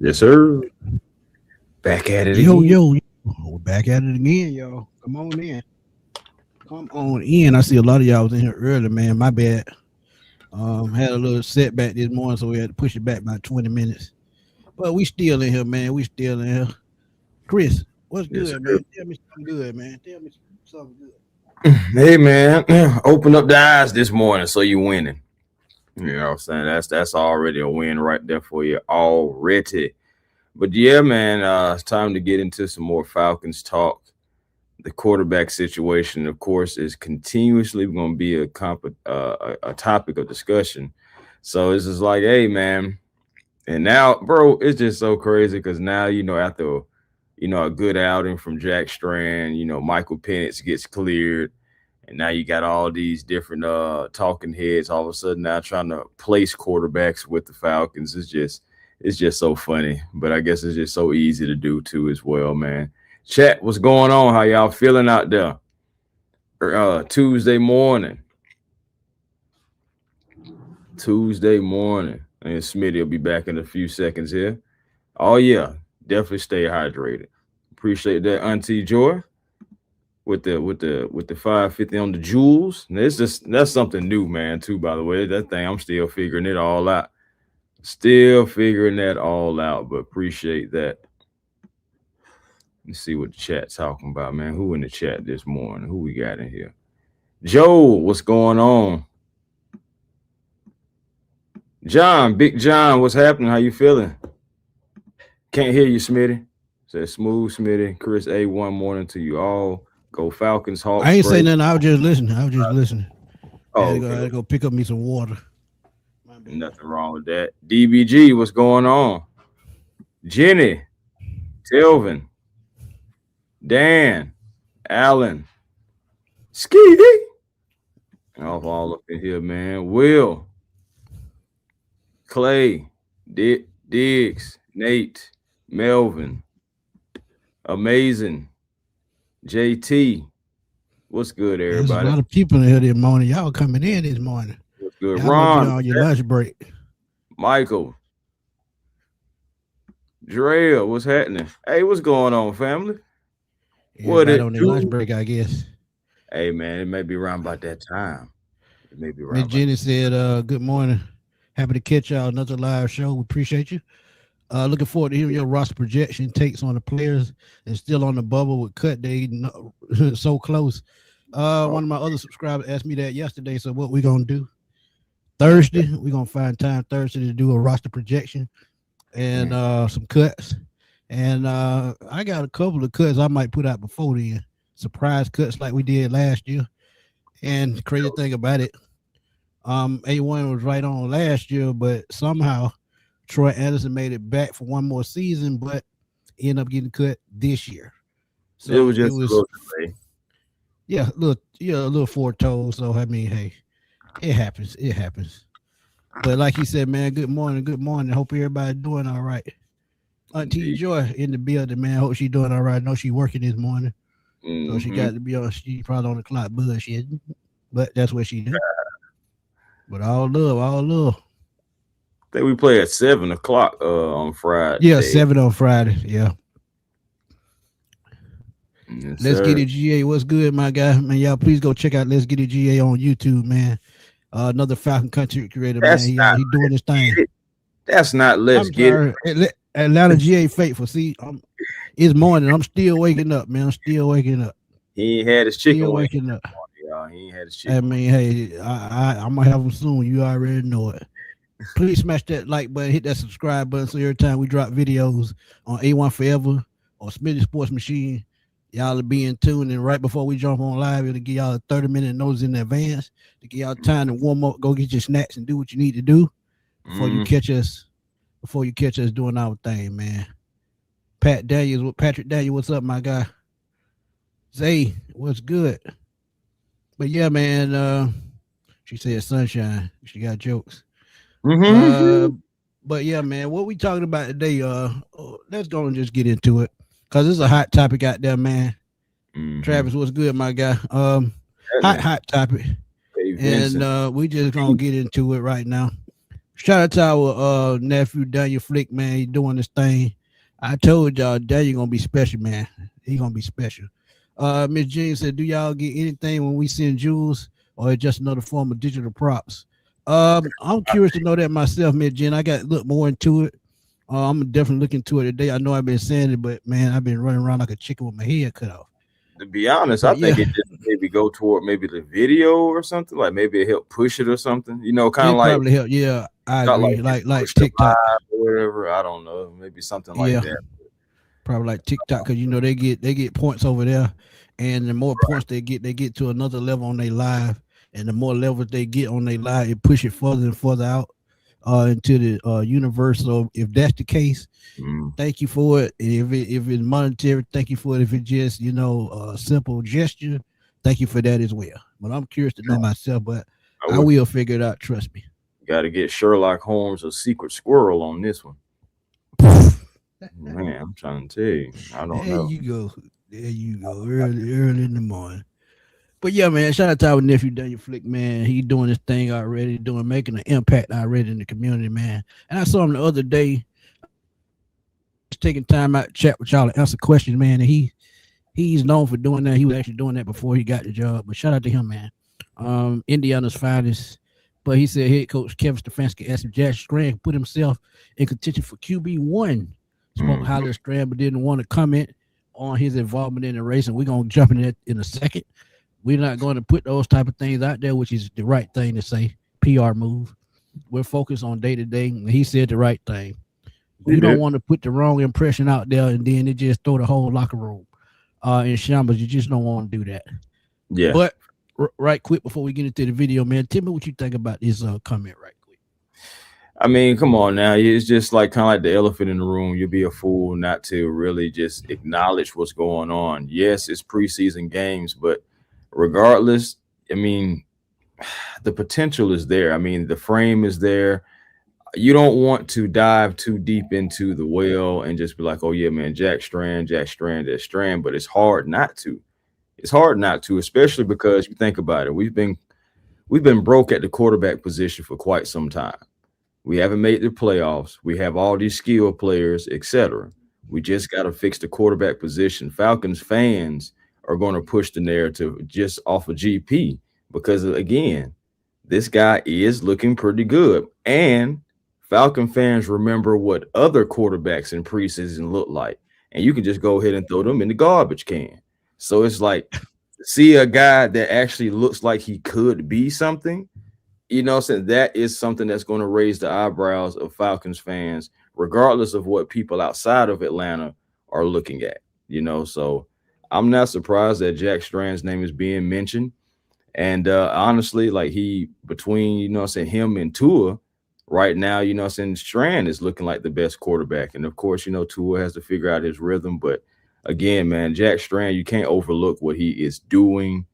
Yes, sir. Back at it Yo, again. yo, yo. We're back at it again, y'all. Come on in. Come on in. I see a lot of y'all was in here early, man. My bad. Had a little setback this morning, so we had to push it back about 20 minutes. But we still in here, man. We still in here. Chris, what's Yes, good, sir. man? Tell me something good, man. Tell me something good. Hey, man. Open up the eyes this morning so you winning. You know what I'm saying? That's already a win right there for you already. But yeah, man, it's time to get into some more Falcons talk. The quarterback situation, of course, is continuously going to be a topic of discussion. So it's just like, hey, man, and now, bro, it's just so crazy because now, after a good outing from Jack Strand, Michael Penix gets cleared, and now you got all these different talking heads all of a sudden now trying to place quarterbacks with the Falcons. It's just so funny, but I guess it's just so easy to do too as well, man. Chat, what's going on? How y'all feeling out there? Tuesday morning. Tuesday morning. And Smitty will be back in a few seconds here. Oh yeah, definitely stay hydrated. Appreciate that, Auntie Joy, with the 550 on the jewels. And that's something new, man. Too, by the way, that thing I'm still figuring it all out. Still figuring that all out, but appreciate that. Let's see what the chat's talking about, man. Who in the chat this morning? Who we got in here? Joe, what's going on? John, Big John, what's happening? How you feeling? Can't hear you, Smitty. Says smooth, Smitty. Chris A. One morning to you all. Go Falcons, Hawks. I ain't saying nothing. I was just listening. I Oh, had to go pick up me some water. Nothing wrong with that. DBG, what's going on? Jenny, Telvin, Dan, Allen, Ski, all up in here, man. Will, Clay, Diggs, Nate, Melvin, Amazing, JT. What's good, everybody? There's a lot of people in here this morning. Y'all coming in this morning. What's good, Y'all Ron? on your lunch break. Michael, Drea, what's happening? Hey, what's going on, family? What it on their lunch break, I guess. Hey, man, it may be around about that time. It may be around. Miss Jenny said, good morning. Happy to catch y'all. Another live show. We appreciate you. Looking forward to hearing your roster projection takes on the players and still on the bubble with cut day so close. One of my other subscribers asked me that yesterday. So what we going to do? Thursday, we're going to find time Thursday to do a roster projection and some cuts. And I got a couple of cuts I might put out before then. Surprise cuts like we did last year. And the crazy thing about it, A1 was right on last year, but somehow Troy Anderson made it back for one more season, but ended up getting cut this year. So it was just a little delay. Yeah, a little foretold. So I mean, hey, it happens. It happens. But like he said, man, good morning. Good morning. Hope everybody doing all right. Auntie Joy in the building, man. Hope she doing all right. I know she working this morning. So she got to be on. She probably on the clock bullshit, but that's what she do. But all love. I think we play at 7:00 on Friday. Yeah, 7 on Friday. Yeah. Yes, Let's sir. Get It GA. What's good, my guy? Man, y'all please go check out Let's Get It GA on YouTube, man. Another Falcon content creator, That's man. He doing his thing. That's not Let's Get It. Atlanta GA faithful. See, it's morning. I'm still waking up, man. I'm still waking up. He ain't had his chicken. Still waking up. Y'all. He ain't had his chicken. I mean, hey, I'm gonna have them soon. You already know it. Please smash that like button, hit that subscribe button, so every time we drop videos on A1 Forever or Smitty Sports Machine, y'all will be in tune. And right before we jump on live, it'll give y'all a 30-minute notice in advance to give y'all time to warm up, go get your snacks, and do what you need to do before you catch us. Before you catch us doing our thing, man. Patrick Daniels, what's up, my guy? Zay, what's good? But yeah, man. She said sunshine. She got jokes. But yeah, man, what we talking about today? Let's go and just get into it because it's a hot topic out there, man. Travis, what's good, my guy? Hot topic, and we just gonna get into it right now. Shout out to our nephew Daniel Flick, man. He doing this thing. I told y'all Daniel gonna be special, man. He gonna be special. Miss Jean said, "Do y'all get anything when we send jewels, or just another form of digital props?" I'm curious to know that myself, Miss Jean. I got to look more into it. I'm definitely looking into it today. I know I've been saying it, but man, I've been running around like a chicken with my head cut off. To be honest, But I think yeah, it just maybe go toward maybe the video or something. Like maybe it help push it or something. You know, kind of it like probably helped. Yeah, I not like agree. it's Like push the TikTok. live or whatever. I don't know. Maybe something like Yeah, that. probably like TikTok, because they get points over there, and the more points they get to another level on their live, and the more levels they get on their live, it push it further and further out into the universe. So if that's the case, thank you for it. If it's monetary, thank you for it. If it's just a simple gesture, thank you for that as well. But I'm curious to know myself, but I will figure it out. Trust me. Got to get Sherlock Holmes a secret squirrel on this one. Man, I'm trying to tell you. I don't There know. you go. There you go. Early in the morning. But yeah, man, shout out to our nephew Daniel Flick, man. He doing this thing already, making an impact already in the community, man. And I saw him the other day, just taking time out to chat with y'all and answer questions, man. And he's known for doing that. He was actually doing that before he got the job. But shout out to him, man. Indiana's finest. But he said head coach Kevin Stefanski asked if Jack Strand put himself in contention for QB1. Spoke highly of Strand, but didn't want to comment on his involvement in the race. And we're going to jump in that in a second. We're not going to put those type of things out there, which is the right thing to say. PR move. We're focused on day to day. And he said the right thing. We don't want to put the wrong impression out there and then it just throw the whole locker room in shambles. You just don't want to do that. Yeah. But right quick before we get into the video, man, tell me what you think about this comment right quick. I mean, come on now. It's just like kind of like the elephant in the room. You'll be a fool not to really just acknowledge what's going on. Yes, it's preseason games, but regardless, I mean, the potential is there. I mean, the frame is there. You don't want to dive too deep into the well and just be like, oh, yeah, man, Jack Strand. But it's hard not to. It's hard not to, especially because you think about it. We've been broke at the quarterback position for quite some time. We haven't made the playoffs. We have all these skill players, etc. We just got to fix the quarterback position. Falcons fans are going to push the narrative just off of GP because, again, this guy is looking pretty good. And Falcon fans remember what other quarterbacks in preseason look like. And you can just go ahead and throw them in the garbage can. So it's like, see a guy that actually looks like he could be something, so that is something that's going to raise the eyebrows of Falcons fans, regardless of what people outside of Atlanta are looking at, So I'm not surprised that Jack Strand's name is being mentioned. And honestly, like between, him and Tua right now, Strand is looking like the best quarterback. And of course, Tua has to figure out his rhythm. But again, man, Jack Strand, you can't overlook what he is doing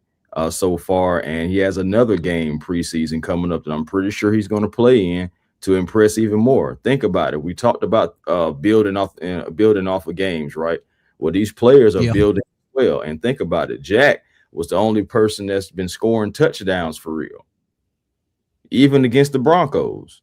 so far. And he has another game preseason coming up that I'm pretty sure he's going to play in to impress even more. Think about it. We talked about building off of games, right? Well, these players are building well. And think about it. Jack was the only person that's been scoring touchdowns for real. Even against the Broncos,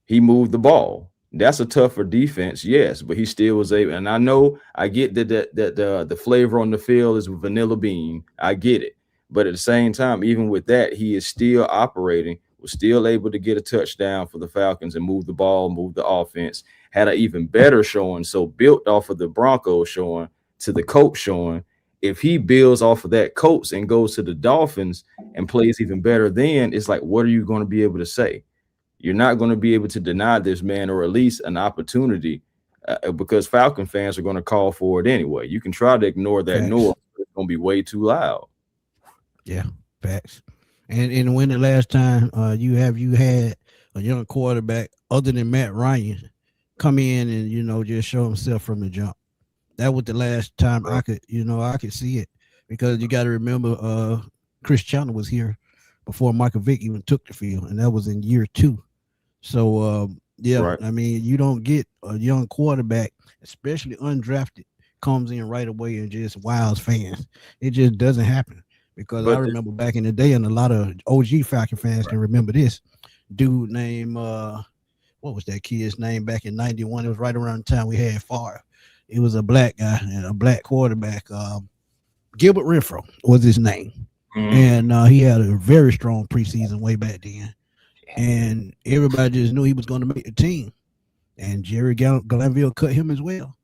he moved the ball. That's a tougher defense, yes, but he still was able. And I know I get that the flavor on the field is vanilla bean. I get it. But at the same time, even with that, he is still operating, was still able to get a touchdown for the Falcons and move the ball, move the offense, had an even better showing. So built off of the Broncos showing to the Colts showing, if he builds off of that Colts and goes to the Dolphins and plays even better, then it's like, what are you going to be able to say? You're not going to be able to deny this man, or at least an opportunity, because Falcon fans are going to call for it anyway. You can try to ignore that noise, but it's going to be way too loud. Yeah, facts. And when the last time you had a young quarterback other than Matt Ryan come in and just show himself from the jump? That was the last time I could see it, because you got to remember Chris Chandler was here before Michael Vick even took the field, and that was in year 2. So I mean, you don't get a young quarterback, especially undrafted, comes in right away and just wows fans. It just doesn't happen. Because I remember back in the day, and a lot of OG Falcon fans can remember this dude named what was that kid's name back in '91? It was right around the time we had Favre. It was a black guy and a black quarterback. Gilbert Renfro was his name. And he had a very strong preseason way back then. And everybody just knew he was going to make the team. And Jerry Glanville cut him as well.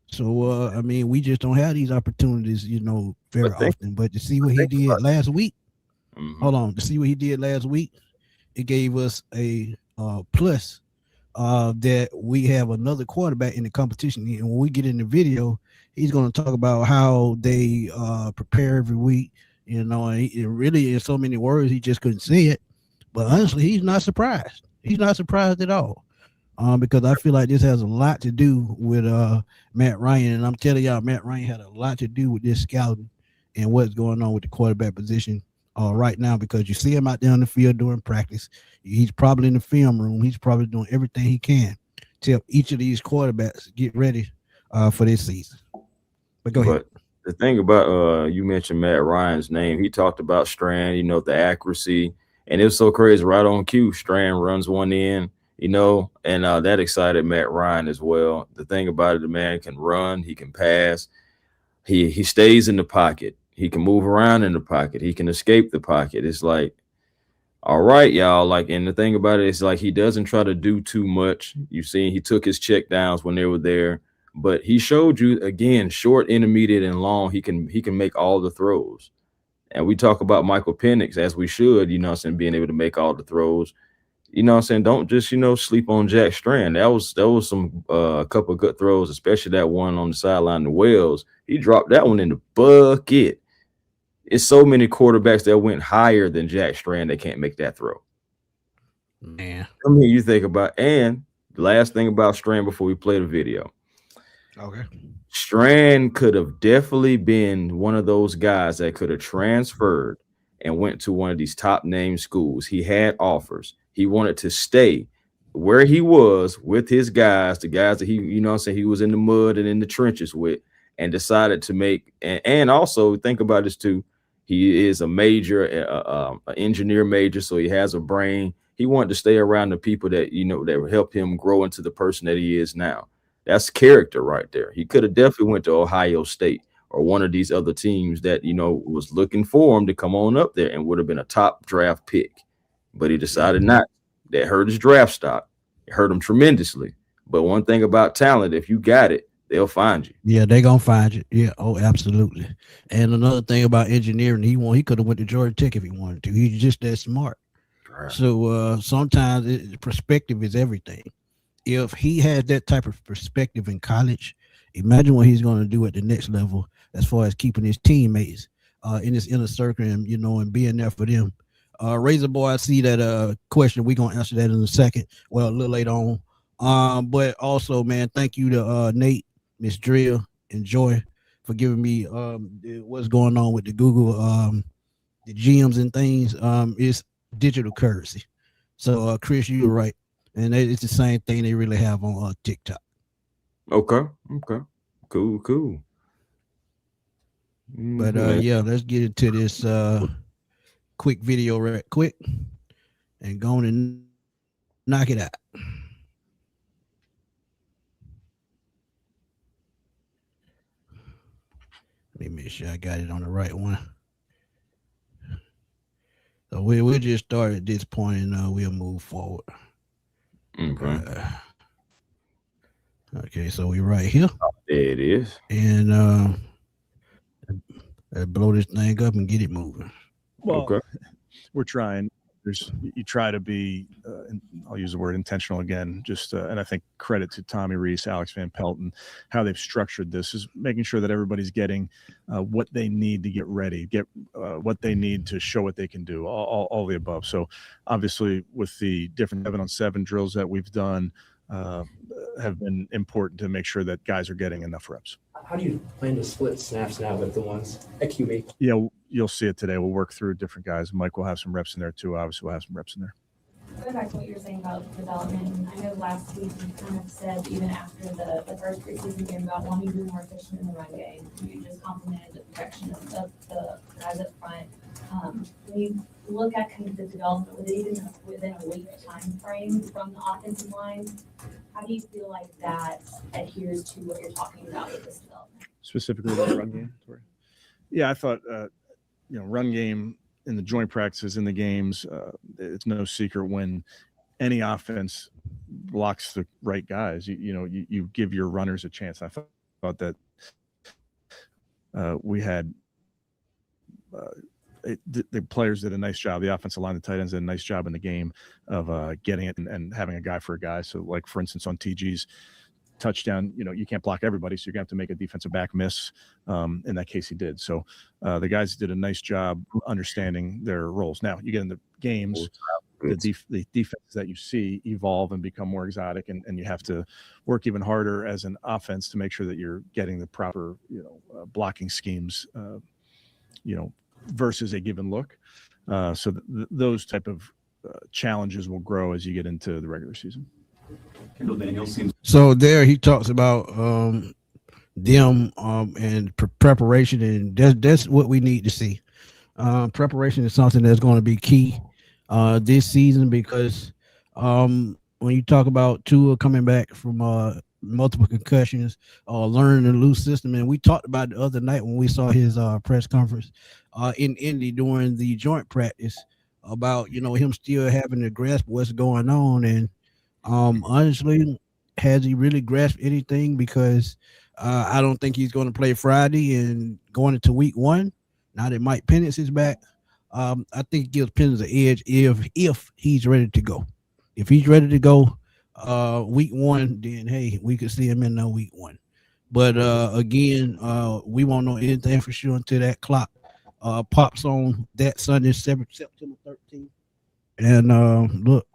So, I mean, we just don't have these opportunities, very often. But to see what he did last week, to see what he did last week, it gave us a plus that we have another quarterback in the competition. And when we get in the video, he's going to talk about how they prepare every week, and really in so many words, he just couldn't say it. But honestly, he's not surprised. He's not surprised at all. Because I feel like this has a lot to do with Matt Ryan. And I'm telling y'all, Matt Ryan had a lot to do with this scouting and what's going on with the quarterback position right now, because you see him out there on the field during practice. He's probably in the film room. He's probably doing everything he can to help each of these quarterbacks get ready for this season. But go ahead. The thing about you mentioned Matt Ryan's name, he talked about Strand, the accuracy, and it was so crazy. Right on cue, Strand runs one in. And that excited Matt Ryan as well. The thing about it, the man can run, he can pass, he stays in the pocket, he can move around in the pocket, he can escape the pocket. It's like, all right, y'all. And the thing about it is, he doesn't try to do too much. You've seen he took his check downs when they were there, but he showed you again, short, intermediate, and long. He can make all the throws. And we talk about Michael Penix, as we should, being able to make all the throws. Don't just, sleep on Jack Strand. That was some a couple of good throws, especially that one on the sideline, the Wells. He dropped that one in the bucket. It's so many quarterbacks that went higher than Jack Strand that can't make that throw. Man. I mean, you think about, and the last thing about Strand before we play the video. Okay. Strand could have definitely been one of those guys that could have transferred and went to one of these top name schools. He had offers. He wanted to stay where he was with his guys, the guys that he, he was in the mud and in the trenches with, and decided to make, and also think about this too. He is a major, an engineer major, so he has a brain. He wanted to stay around the people that, that would help him grow into the person that he is now. That's character right there. He could have definitely went to Ohio State or one of these other teams that, was looking for him to come on up there and would have been a top draft pick. But he decided not. That hurt his draft stock. It hurt him tremendously. But one thing about talent, if you got it, they'll find you. Yeah, they're going to find you. Yeah, oh, absolutely. And another thing about engineering, he could have went to Georgia Tech if he wanted to. He's just that smart. Right. So sometimes perspective is everything. If he has that type of perspective in college, imagine what he's going to do at the next level as far as keeping his teammates in his inner circle and, and being there for them. Razor Boy, I see that question. We're going to answer that in a second. Well, a little later on. But also, man, thank you to Nate, Miss Drill, and Joy for giving me what's going on with the Google, the GMs and things. It's digital currency. So, Chris, you're right. And it's the same thing they really have on TikTok. Okay. Cool. But, let's get into this quick video right quick and go on and knock it out. Let me make sure I got it on the right one. So we'll just start at this point and we'll move forward. Okay. Okay, so we're right here. There it is. And blow this thing up and get it moving. Well, okay. We're trying. You try to be, I'll use the word intentional again, and I think credit to Tommy Reese, Alex Van Pelt, and how they've structured this is making sure that everybody's getting what they need to get ready, what they need to show what they can do, all the above. So obviously with the different 7-on-7 drills that we've done have been important to make sure that guys are getting enough reps. How do you plan to split snaps now with the ones at QB? Yeah, you'll see it today. We'll work through different guys. Mike will have some reps in there too. Obviously, we'll have some reps in there. Going back to what you were saying about development, I know last week you kind of said even after the first preseason game about wanting to be more efficient in the run game. You just complimented the protection of the guys up front. When you look at kind of the development within a week time frame from the offensive line, how do you feel like that adheres to what you're talking about with this development? Specifically the run game? Yeah, I thought, run game in the joint practices, in the games, it's no secret when any offense blocks the right guys, you give your runners a chance. I thought that we had the players did a nice job. The offensive line, the tight ends did a nice job in the game of getting it and having a guy for a guy. So, like, for instance, on TG's touchdown, you can't block everybody, so you're going to have to make a defensive back miss. In that case, he did. So the guys did a nice job understanding their roles. Now, you get in the games, the defenses that you see evolve and become more exotic, and you have to work even harder as an offense to make sure that you're getting the proper, blocking schemes, versus a given look. So those type of challenges will grow as you get into the regular season. Kendall Daniels seems. So there he talks about them and preparation, and that's what we need to see. Preparation is something that's going to be key this season, because when you talk about Tua coming back from multiple concussions, learning the loose system, and we talked about the other night when we saw his press conference in Indy during the joint practice about him still having to grasp what's going on. And honestly, has he really grasped anything? Because I don't think he's going to play Friday and going into week 1. Now that Mike Penix is back, I think it gives Penix an edge if he's ready to go. If he's ready to go week 1, then hey, we could see him in week 1. But again, we won't know anything for sure until that clock pops on that Sunday, September 13th. And look,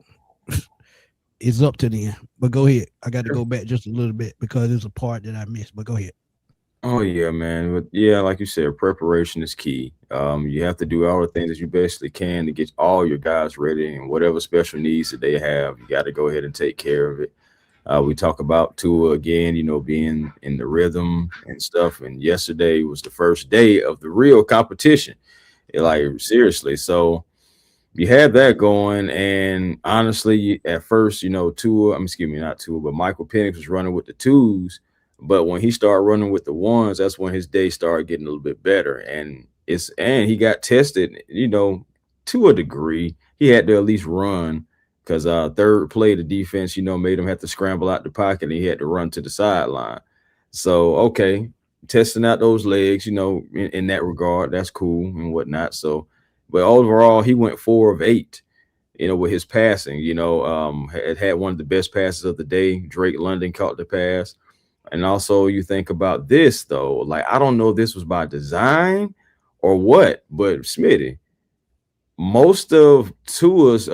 it's up to them. But go ahead. I got to go back just a little bit because there's a part that I missed. But go ahead. Oh yeah, man. But yeah, like you said, preparation is key. You have to do all the things that you basically can to get all your guys ready, and whatever special needs that they have, you got to go ahead and take care of it. We talk about Tua again, being in the rhythm and stuff. And yesterday was the first day of the real competition. Seriously. So you had that going, and honestly, at first, not Tua, but Michael Penix was running with the 2s. But when he started running with the 1s, that's when his day started getting a little bit better. And he got tested, to a degree. He had to at least run, because third play, the defense, made him have to scramble out the pocket, and he had to run to the sideline. So, okay, testing out those legs, in that regard, that's cool and whatnot. So, but overall, he went 4 of 8, with his passing. Had one of the best passes of the day. Drake London caught the pass. And also, you think about this, though. I don't know if this was by design or what, but Smitty, most of Tua's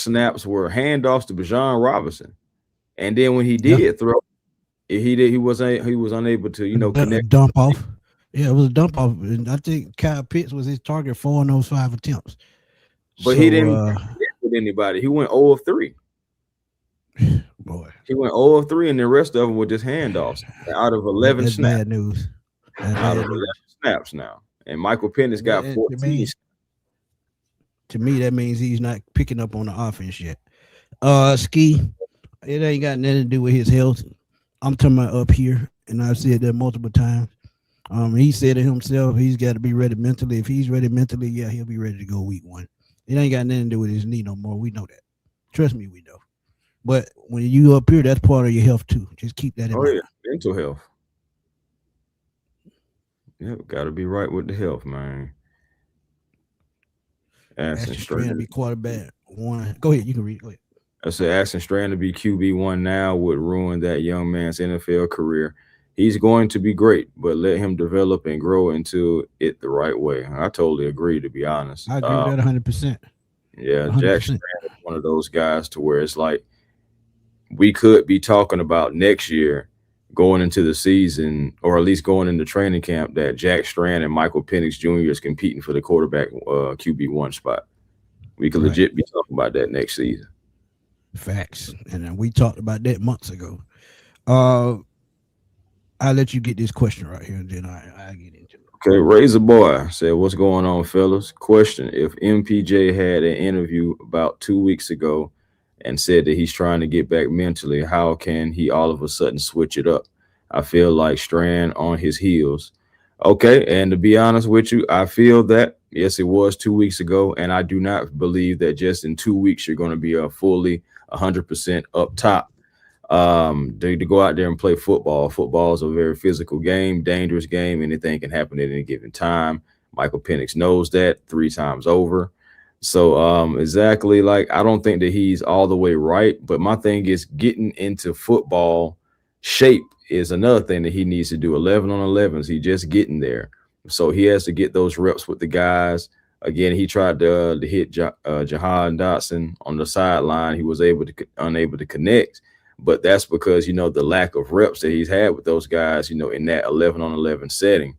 snaps were handoffs to Bijan Robinson, and then when he did throw, he was unable to connect. Dump off. Yeah, it was a dump off, and I think Kyle Pitts was his target 4 in those 5 attempts. But he didn't connect with anybody. He went 0 of 3. Boy, he went 0 of 3, and the rest of them were just handoffs out of 11 that's snaps. Bad news. Out of 11 snaps now, and Michael Penix got 14. To me, that means he's not picking up on the offense yet. Ski, it ain't got nothing to do with his health. I'm talking about up here, and I've said that multiple times. He said it himself. He's got to be ready mentally. If he's ready mentally, yeah, he'll be ready to go week 1. It ain't got nothing to do with his knee no more. We know that. Trust me, we know. But when you up here, that's part of your health too. Just keep that in mind. Yeah, mental health. Yeah, got to be right with the health, man. Ashton Strand to be quarterback 1. Go ahead, you can read it. Go ahead. I said Ashton Strand to be QB1 now would ruin that young man's NFL career. He's going to be great, but let him develop and grow into it the right way. I totally agree, to be honest. I agree with that 100%. Yeah, 100%. Jack Strand is one of those guys to where it's like we could be talking about next year going into the season, or at least going into training camp, that Jack Strand and Michael Penix Jr. is competing for the quarterback QB1 spot. We could legit be talking about that next season. Facts. And then we talked about that months ago. I'll let you get this question right here, and then I get into it. Okay, Razor Boy said, "What's going on, fellas? Question: If MPJ had an interview about 2 weeks ago and said that he's trying to get back mentally, how can he all of a sudden switch it up? I feel like Strand on his heels." Okay, and to be honest with you, I feel that yes, it was 2 weeks ago, and I do not believe that just in 2 weeks you're going to be a fully 100% up top. To go out there and play football. Football is a very physical game, dangerous game. Anything can happen at any given time. Michael Penix knows that 3 times over. So exactly, like, I don't think that he's all the way right, but my thing is getting into football shape is another thing that he needs to do. 11 on 11s, he just getting there. So he has to get those reps with the guys. Again, he tried to hit Jahan Dotson on the sideline. He was unable to connect. But that's because, the lack of reps that he's had with those guys, in that 11 on 11 setting.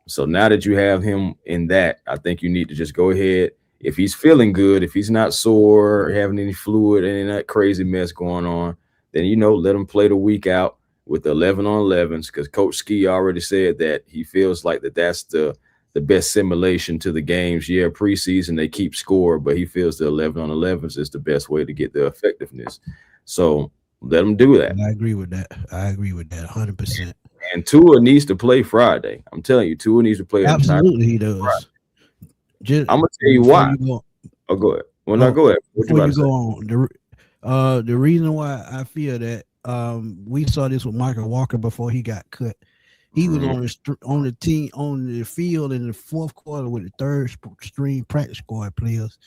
So now that you have him in that, I think you need to just go ahead. If he's feeling good, if he's not sore or having any fluid, any of that crazy mess going on, then, let him play the week out with the 11 on 11s, because Coach Ski already said that he feels like that's the best simulation to the games. Yeah, preseason, they keep score, but he feels the 11 on 11s is the best way to get the effectiveness. So let him do that. I agree with that. 100%. And Tua needs to play Friday. I'm telling you, Tua needs to play. Absolutely, he does. I'm gonna tell you why. Go ahead. Well, no, go ahead. Before you go on, the reason why I feel that we saw this with Michael Walker before he got cut. He was on the team on the field in the fourth quarter with the third string practice squad players.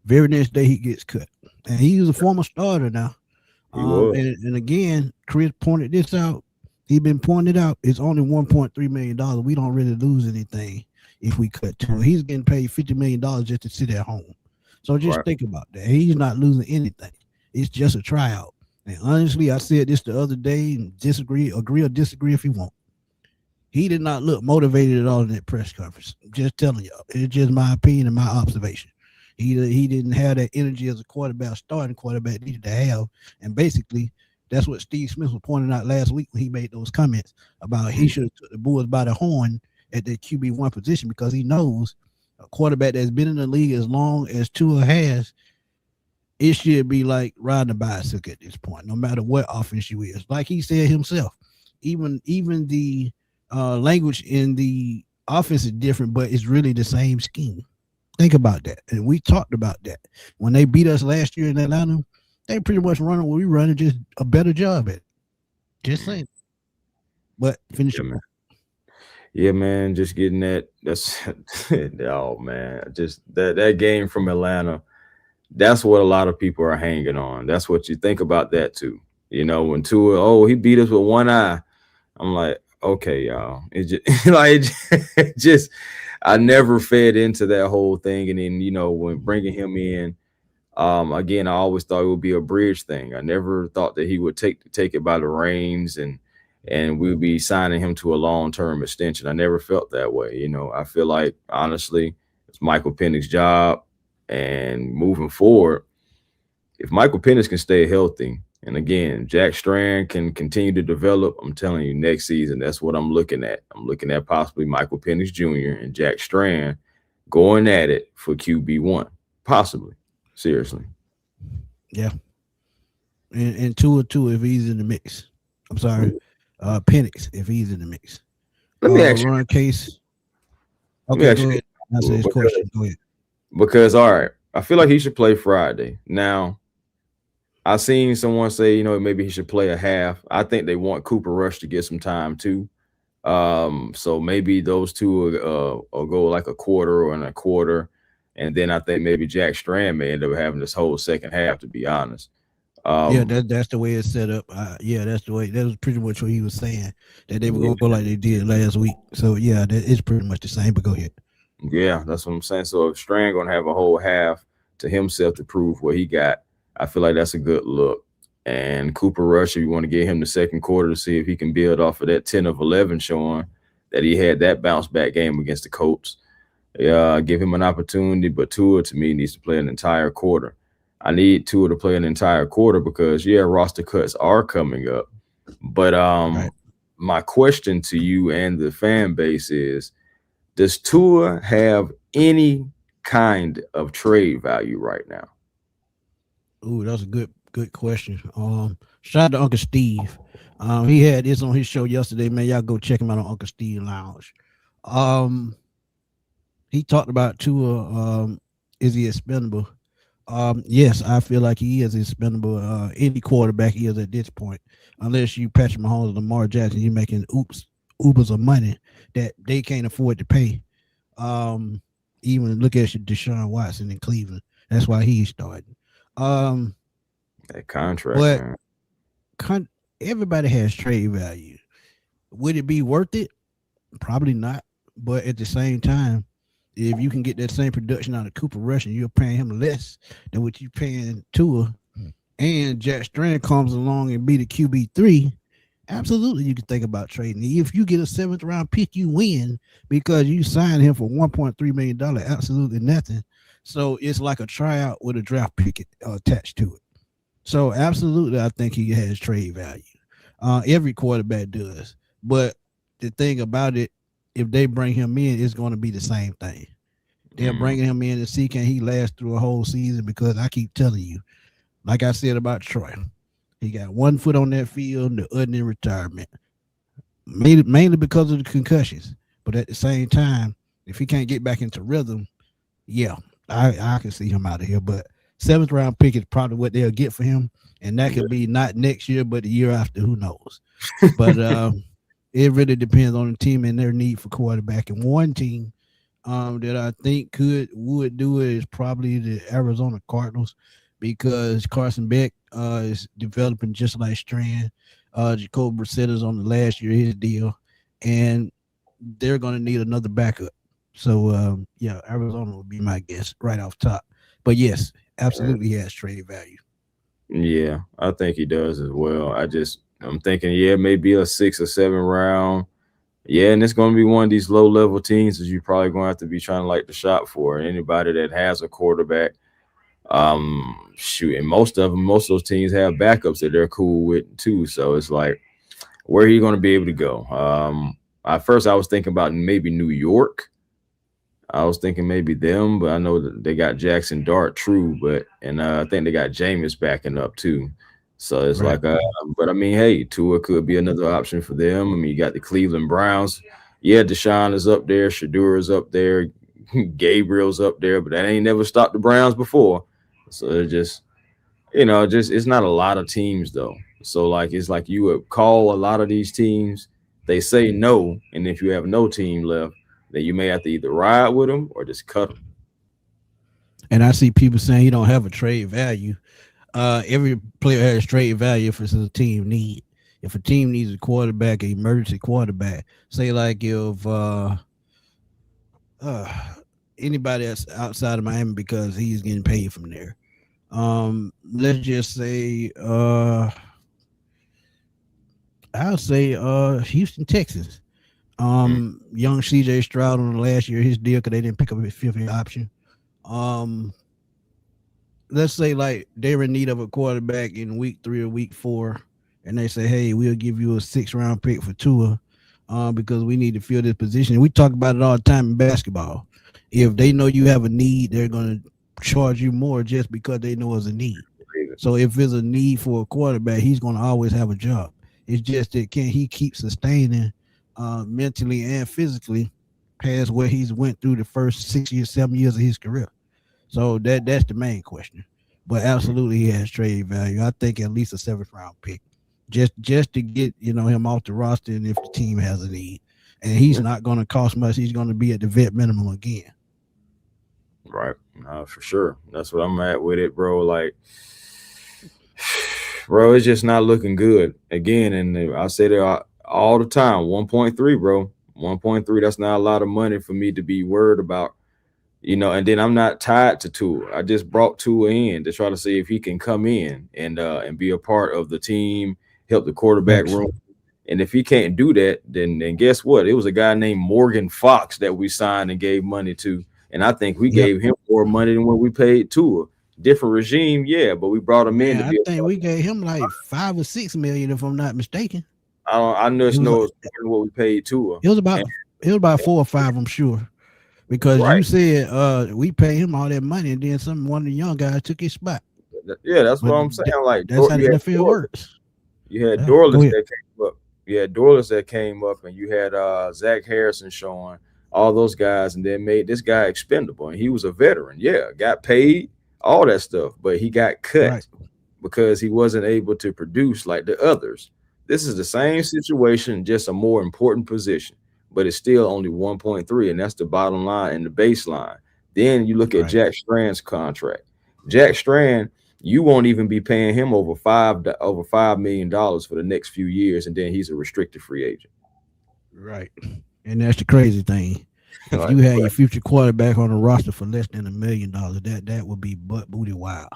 Very next day he gets cut, and he's a former starter now. And again, Chris pointed this out. He's been pointed out. It's only $1.3 million. We don't really lose anything if we cut Tua. He's getting paid $50 million just to sit at home. So just think about that. He's not losing anything. It's just a tryout. And honestly, I said this the other day, and agree or disagree if you want. He did not look motivated at all in that press conference. I'm just telling y'all. It's just my opinion and my observation. He didn't have that energy as a quarterback, starting quarterback needed to have. And basically, that's what Steve Smith was pointing out last week when he made those comments about he should have took the Bulls by the horn at the QB1 position, because he knows a quarterback that's been in the league as long as Tua has, it should be like riding a bicycle at this point, no matter what offense you is. Like he said himself, even the language in the offense is different, but it's really the same scheme. Think about that. And we talked about that. When they beat us last year in Atlanta, they pretty much running what we running, just a better job at it. Just saying. But finish it. Yeah, man. Just getting that. That's oh man. Just that game from Atlanta. That's what a lot of people are hanging on. That's what you think about that too. When Tua, he beat us with one eye. I'm like, okay, y'all. It just like I never fed into that whole thing. And then, when bringing him in, again, I always thought it would be a bridge thing. I never thought that he would take it by the reins and we'd be signing him to a long-term extension. I never felt that way. I feel like, honestly, it's Michael Penix's job. And moving forward, if Michael Penix can stay healthy, and again, Jack Strand can continue to develop, I'm telling you, next season, that's what I'm looking at. I'm looking at possibly Michael Penix Jr. and Jack Strand going at it for QB1. Possibly. Seriously. Yeah. And Tua if he's in the mix. I'm sorry. Penix if he's in the mix. Let me ask you. Case. Okay, go ahead. Answer his question. Go ahead. Because, all right, I feel like he should play Friday. Now, I seen someone say, maybe he should play a half. I think they want Cooper Rush to get some time too. So maybe those two will go like a quarter or a quarter. And then I think maybe Jack Strand may end up having this whole second half, to be honest. That's the way it's set up. That's the way. That was pretty much what he was saying, that they were going to go like they did last week. So, it's pretty much the same, but go ahead. Yeah, that's what I'm saying. So if Strand going to have a whole half to himself to prove what he got, I feel like that's a good look. And Cooper Rush, if you want to get him the second quarter to see if he can build off of that 10 of 11 showing that he had that bounce back game against the Colts, give him an opportunity. But Tua, to me, needs to play an entire quarter. I need Tua to play an entire quarter because roster cuts are coming up. But my question to you and the fan base is, does Tua have any kind of trade value right now? Ooh, that's a good question. Shout out to Uncle Steve. He had this on his show yesterday, man. Y'all go check him out on Uncle Steve Lounge. He talked about Tua. Is he expendable? Yes, I feel like he is expendable. Any quarterback is at this point, unless you Patrick Mahomes or Lamar Jackson, you're making oobers of money that they can't afford to pay. Even look at Deshaun Watson in Cleveland. That's why he's starting. That contract, but everybody has trade value. Would it be worth it? Probably not. But at the same time, if you can get that same production out of Cooper Rush and you're paying him less than what you're paying Tua, and Jack Strand comes along and be the QB3, absolutely you can think about trading. If you get a 7th round pick, you win because you signed him for $1.3 million, absolutely nothing. So it's like a tryout with a draft pick attached to it. So absolutely, I think he has trade value. Every quarterback does. But the thing about it, if they bring him in, it's going to be the same thing. They're bringing him in to see can he last through a whole season, because I keep telling you, like I said about Troy, he got one foot on that field, the other in retirement, mainly because of the concussions. But at the same time, if he can't get back into rhythm, I can see him out of here. But 7th round pick is probably what they'll get for him, and that could be not next year, but the year after. Who knows? But it really depends on the team and their need for quarterback. And one team that I think would do it is probably the Arizona Cardinals, because Carson Beck is developing just like Strand. Jacoby Brissett is on the last year of his deal, and they're going to need another backup. So, Arizona would be my guess right off top. But yes, absolutely he has trade value. Yeah, I think he does as well. I'm thinking, maybe a 6th or 7th round. Yeah, and it's going to be one of these low-level teams that you're probably going to have to be trying to light the shot for. Anybody that has a quarterback, and most of those teams have backups that they're cool with too. So it's like, where are you going to be able to go? At first, I was thinking about maybe New York. I was thinking maybe them, but I know that they got Jackson Dart, true, and I think they got Jameis backing up too. So it's right. But I mean, hey, Tua could be another option for them. I mean, you got the Cleveland Browns. Yeah, Deshaun is up there, Shedeur is up there, Gabriel's up there, but that ain't never stopped the Browns before. So it's just, it's not a lot of teams though. So it's like you would call a lot of these teams, they say no, and if you have no team left, then you may have to either ride with them or just cut them. And I see people saying he don't have a trade value. Every player has trade value if it's a team need. If a team needs a quarterback, an emergency quarterback, say like if anybody that's outside of Miami because he's getting paid from there. Let's just say I'll say Houston Texans. Young CJ Stroud on the last year his deal because they didn't pick up his 5th option. Let's say like they're in need of a quarterback in week 3 or week 4, and they say, hey, we'll give you a 6th round pick for Tua because we need to fill this position. We talk about it all the time in basketball. If they know you have a need, they're going to charge you more just because they know it's a need. So if there's a need for a quarterback, he's going to always have a job. It's just that can he keep sustaining mentally and physically past what he's went through the first 6 years, 7 years of his career. So that's the main question. But absolutely he has trade value. I think at least a 7th round pick. Just to get him off the roster, and if the team has a need. And he's not going to cost much. He's going to be at the vet minimum again. Right. For sure. That's what I'm at with it, bro. Like, bro, it's just not looking good. Again, and I say that all the time, 1.3, bro. 1.3, that's not a lot of money for me to be worried about. And then I'm not tied to Tua. I just brought Tua in to try to see if he can come in and be a part of the team, help the quarterback room. And if he can't do that, then guess what? It was a guy named Morgan Fox that we signed and gave money to. And I think we gave him more money than what we paid Tua. Different regime, yeah, but we brought him in. Man, I think we gave him like $5 or $6 million, if I'm not mistaken. I know it's what we paid to him. It was about 4 or 5, I'm sure. Because you said we paid him all that money, and then one of the young guys took his spot. Yeah, that's what I'm saying. Like that's how the NFL works. You had Dorless that came up. You had Dorless that came up, and you had Zach Harrison showing all those guys, and then made this guy expendable. And he was a veteran. Yeah, got paid, all that stuff, but he got cut because he wasn't able to produce like the others. This is the same situation, just a more important position, but it's still only 1.3, and that's the bottom line and the baseline. Then you look at Jack Strand's contract. Jack Strand, you won't even be paying him over $5 million for the next few years, and then he's a restricted free agent. Right, and that's the crazy thing. If you had your future quarterback on the roster for less than $1 million, that would be butt booty wild.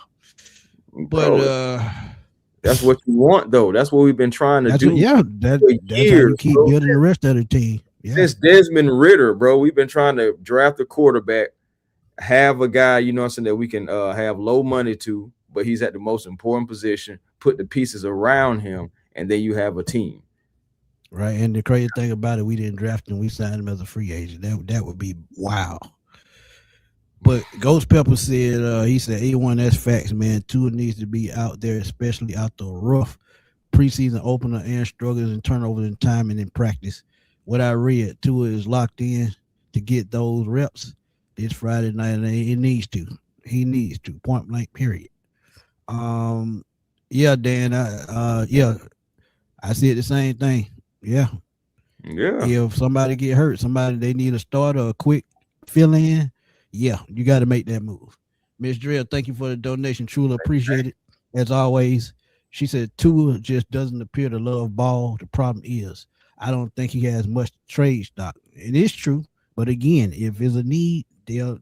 But that's what you want, though. That's what we've been trying to do. That's how you keep building the rest of the team. Yeah. Since Desmond Ridder, bro, we've been trying to draft a quarterback, have a guy, you know what I'm saying, that we can have low money to, but he's at the most important position, put the pieces around him, and then you have a team. Right, and the crazy thing about it, we didn't draft him. We signed him as a free agent. That would be wow. But Ghost Pepper said, he said, A1, that's facts, man. Tua needs to be out there, especially out the rough preseason opener and struggles and turnovers in time and in practice. What I read, Tua is locked in to get those reps this Friday night, and he needs to. He needs to, point blank, period. Yeah, Dan, I said the same thing. Yeah. If somebody get hurt, they need a starter, a quick fill in. Yeah, you got to make that move. Miss Drill, thank you for the donation. Truly appreciate it. As always, she said Tua just doesn't appear to love ball. The problem is, I don't think he has much trade stock. It is true, but again, if there's a need, they'll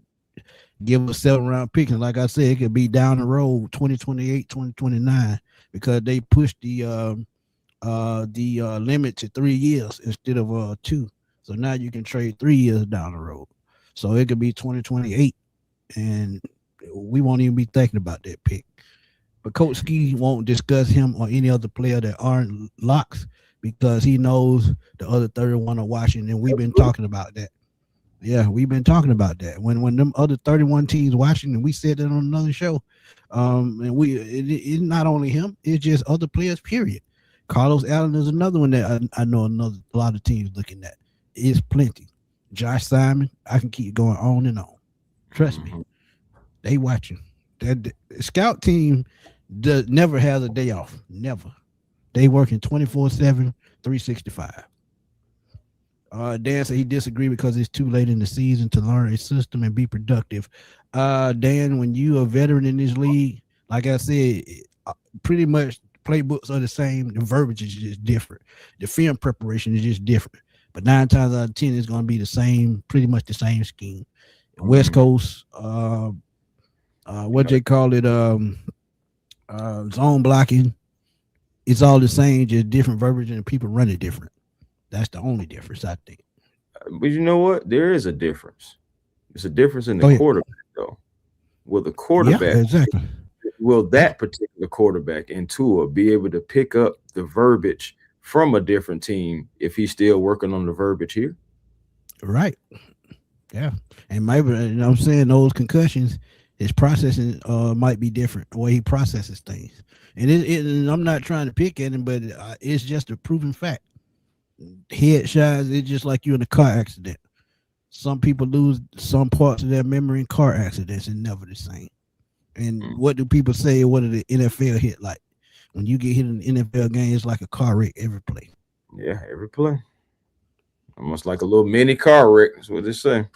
give a 7-round pick. And like I said, it could be down the road 2028, 2029, because they pushed the limit to 3 years instead of 2. So now you can trade 3 years down the road. So it could be 2028, and we won't even be thinking about that pick. But Coach Ski won't discuss him or any other player that aren't locks because he knows the other 31 are watching, and we've been talking about that. Yeah, we've been talking about that. When them other 31 teams watching, and we said that on another show, and it's not only him, it's just other players, period. Carlos Allen is another one that I know a lot of teams looking at. It's plenty. Josh Simon, I can keep going on and on. Trust me. They watching. That scout team never has a day off. Never. They working 24/7, 365. Dan said he disagreed because it's too late in the season to learn a system and be productive. Dan, when you are a veteran in this league, like I said, pretty much playbooks are the same. The verbiage is just different. The film preparation is just different. But 9 times out of 10, it's going to be the same, pretty much the same scheme. West Coast, what they call it, zone blocking. It's all the same, just different verbiage, and people run it different. That's the only difference, I think. But you know what? There is a difference. It's a difference in the quarterback, though. Will the quarterback, exactly. Will that particular quarterback in Tua be able to pick up the verbiage from a different team if he's still working on the verbiage here? Right. Yeah. And maybe, you know what I'm saying, those concussions, his processing might be different, the way he processes things. And and I'm not trying to pick at him, but it's just a proven fact. Headshots, it's just like you in a car accident. Some people lose some parts of their memory in car accidents and never the same. And what do people say? What do the NFL hit like? When you get hit in an NFL game, it's like a car wreck every play. Yeah, every play. Almost like a little mini car wreck. That's what they say.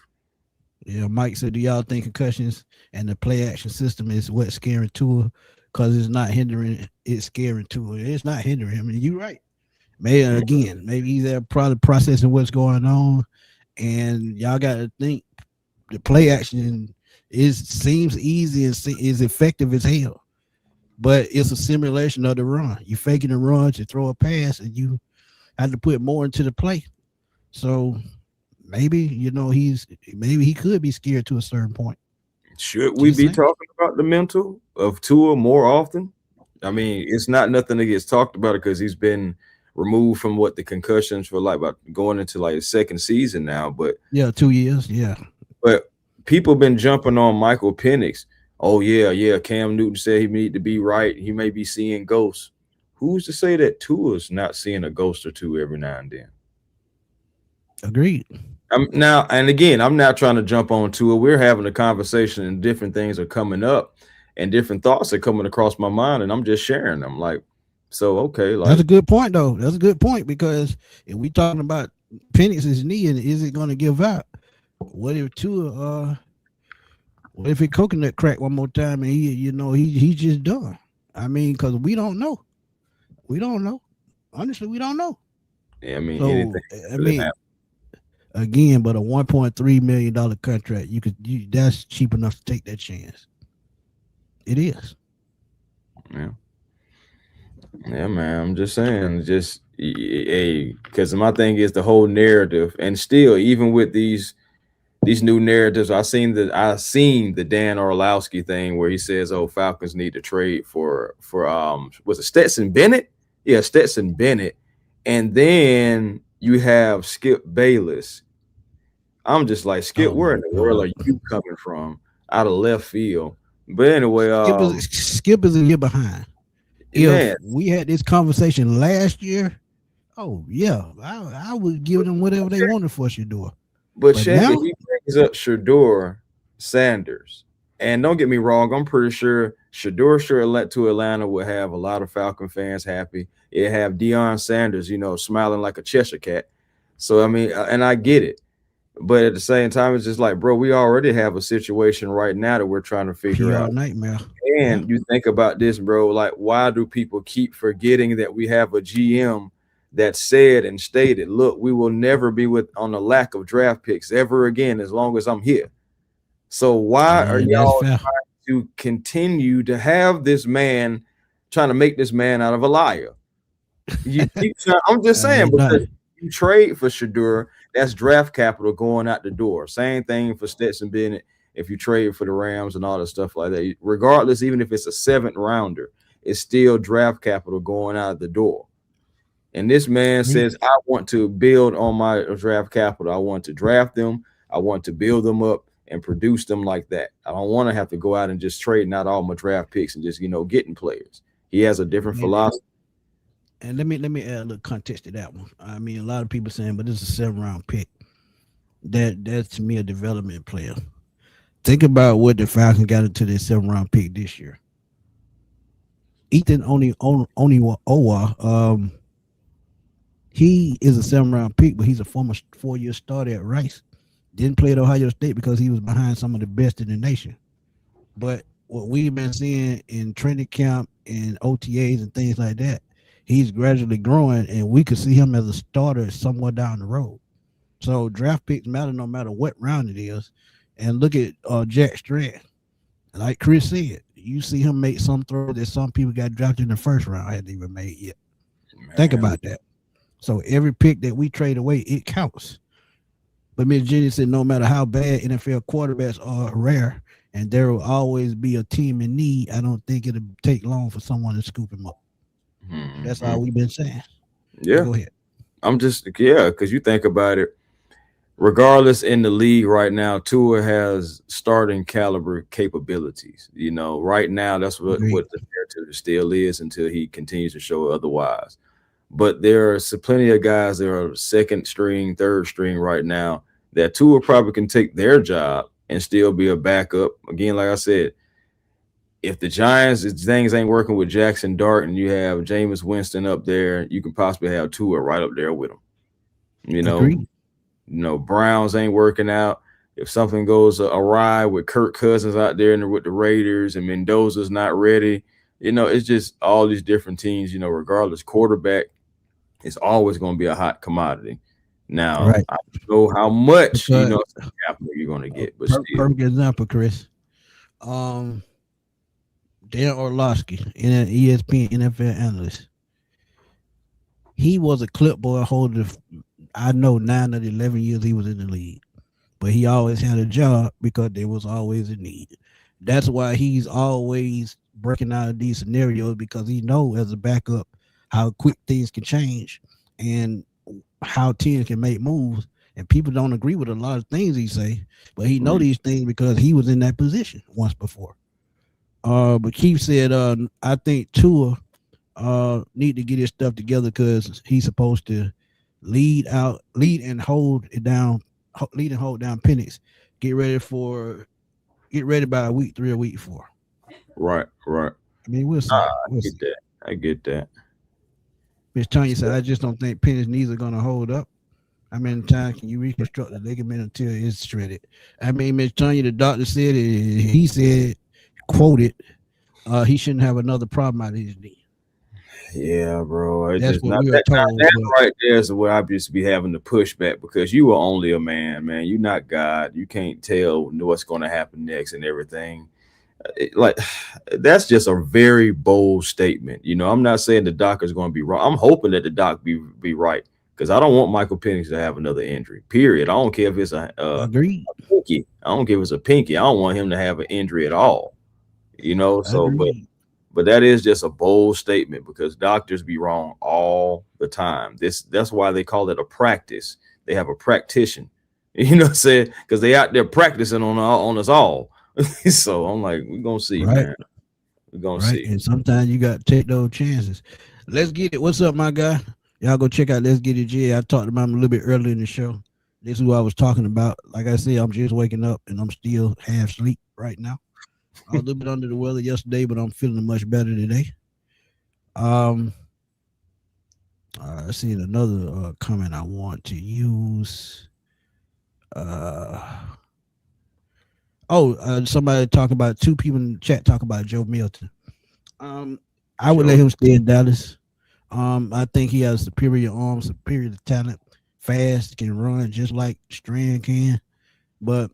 Yeah, Mike said, do y'all think concussions and the play action system is what's scaring Tua? Because it's not hindering, it's scaring Tua. It's not hindering him. And you're right. Maybe he's there probably processing what's going on. And y'all got to think the play action seems easy and is effective as hell. But it's a simulation of the run. You're faking a run to throw a pass, and you have to put more into the play. So maybe, he could be scared to a certain point. Should we be talking about the mental of Tua more often? I mean, it's not nothing that gets talked about because he's been removed from the concussions for like about going into like his second season now. But 2 years, yeah. But people been jumping on Michael Penix. Oh yeah. Cam Newton said he need to be right. He may be seeing ghosts. Who's to say that Tua's not seeing a ghost or two every now and then? Agreed. I'm not trying to jump on Tua. We're having a conversation and different things are coming up and different thoughts are coming across my mind and I'm just sharing them. Like, so, okay. Like, that's a good point though. That's a good point because if we talking about Penix's knee and is it going to give out? What if Tua, what if he coconut crack one more time and he's just done? I mean, because we don't know. Honestly, we don't know. Yeah, I mean, again, but a $1.3 million contract, that's cheap enough to take that chance. It is. Yeah, man. I'm just saying, because my thing is the whole narrative, and still, even with these new narratives, I seen the Dan Orlowski thing where he says, "Oh, Falcons need to trade for was it Stetson Bennett? Yeah, Stetson Bennett." And then you have Skip Bayless. I'm just like, Skip, where in the world are you coming from out of left field? But anyway, Skip is a year behind. If we had this conversation last year, oh yeah, I would give them whatever they wanted for Shedeur. But now, he brings up Shedeur Sanders. And don't get me wrong, I'm pretty sure Shedeur to Atlanta would have a lot of Falcon fans happy. It have Deion Sanders, smiling like a Cheshire cat. So, I mean, and I get it. But at the same time, it's just like, bro, we already have a situation right now that we're trying to figure out. Nightmare. And you think about this, bro, like, why do people keep forgetting that we have a GM that said and stated, look, we will never be on the lack of draft picks ever again as long as I'm here. So why are y'all trying to continue to have this man trying to make this man out of a liar? I'm just saying, because you trade for Shedeur, that's draft capital going out the door. Same thing for Stetson Bennett if you trade for the Rams and all that stuff like that. Regardless, even if it's a 7th rounder, it's still draft capital going out the door. And this man says, I want to build on my draft capital. I want to draft them. I want to build them up and produce them like that. I don't want to have to go out and just trading out all my draft picks and just, getting players. He has a different philosophy. And let me add a little context to that one. I mean, a lot of people saying, but it's a 7th-round pick. That's to me a development player. Think about what the Falcons got into their 7th-round pick this year. Ethan Owa, he is a 7th-round pick, but he's a former 4-year starter at Rice. Didn't play at Ohio State because he was behind some of the best in the nation. But what we've been seeing in training camp and OTAs and things like that, he's gradually growing, and we could see him as a starter somewhere down the road. So draft picks matter no matter what round it is. And look at Jack Strand. Like Chris said, you see him make some throws that some people got drafted in the 1st round hadn't even made yet. Man. Think about that. So every pick that we trade away, it counts. But Ms. Jenny said no matter how bad NFL quarterbacks are rare, and there will always be a team in need, I don't think it'll take long for someone to scoop him up. Mm-hmm. That's all we've been saying. Yeah. Go ahead. Because you think about it, regardless in the league right now, Tua has starting caliber capabilities. Right now, that's what the narrative still is until he continues to show otherwise. But there are plenty of guys that are 2nd string, 3rd string right now that Tua probably can take their job and still be a backup. Again, like I said, if the Giants, things ain't working with Jackson Dart and you have Jameis Winston up there, you can possibly have Tua right up there with him. Browns ain't working out. If something goes awry with Kirk Cousins out there with the Raiders and Mendoza's not ready, it's just all these different teams, regardless, quarterback is always going to be a hot commodity. Now, right. I don't know how much, capital you're going to get. But perfect example, Chris. Dan Orlowski, an ESPN NFL analyst. He was a clipboard holder, I know, 9 of the 11 years he was in the league. but he always had a job because there was always a need. That's why he's always breaking out of these scenarios, because he knows as a backup how quick things can change and how teams can make moves. And people don't agree with a lot of things he say, but he know these things because he was in that position once before. But Keith said, I think Tua need to get his stuff together because he's supposed to lead and hold down Penix. Get ready by week 3 or week 4. Right. I mean, we'll see. I get that. Miss Tanya said, I just don't think Penix knees are going to hold up. How many times can you reconstruct the ligament until it's shredded? I mean, Miss Tanya, the doctor said it. He said, quoted, he shouldn't have another problem out of his knee. Yeah, bro. That's what we were told. That right there is where I just be having to push back, because you are only a man. You're not God. You can't tell what's going to happen next and everything. That's just a very bold statement. I'm not saying the doc is going to be wrong. I'm hoping that the doc be right, because I don't want Michael Penix to have another injury. Period. I don't care if it's a pinky. I don't care if it's a pinky. I don't want him to have an injury at all. So but that is just a bold statement, because doctors be wrong all the time. That's why they call it a practice. They have a practitioner. You know what I'm saying? Because they out there practicing on us all. So I'm like, we're gonna see, man. We're gonna see. And sometimes you got to take those chances. Let's get it. What's up, my guy? Y'all go check out Let's Get It J. I talked about him a little bit earlier in the show. This is what I was talking about. Like I said, I'm just waking up and I'm still half asleep right now. I was a little bit under the weather yesterday, but I'm feeling much better today. I see another comment I want to use. Somebody talk about, 2 people in the chat talk about Joe Milton. I would let him stay in Dallas. I think he has superior arm, superior talent, fast, can run just like Strand can. But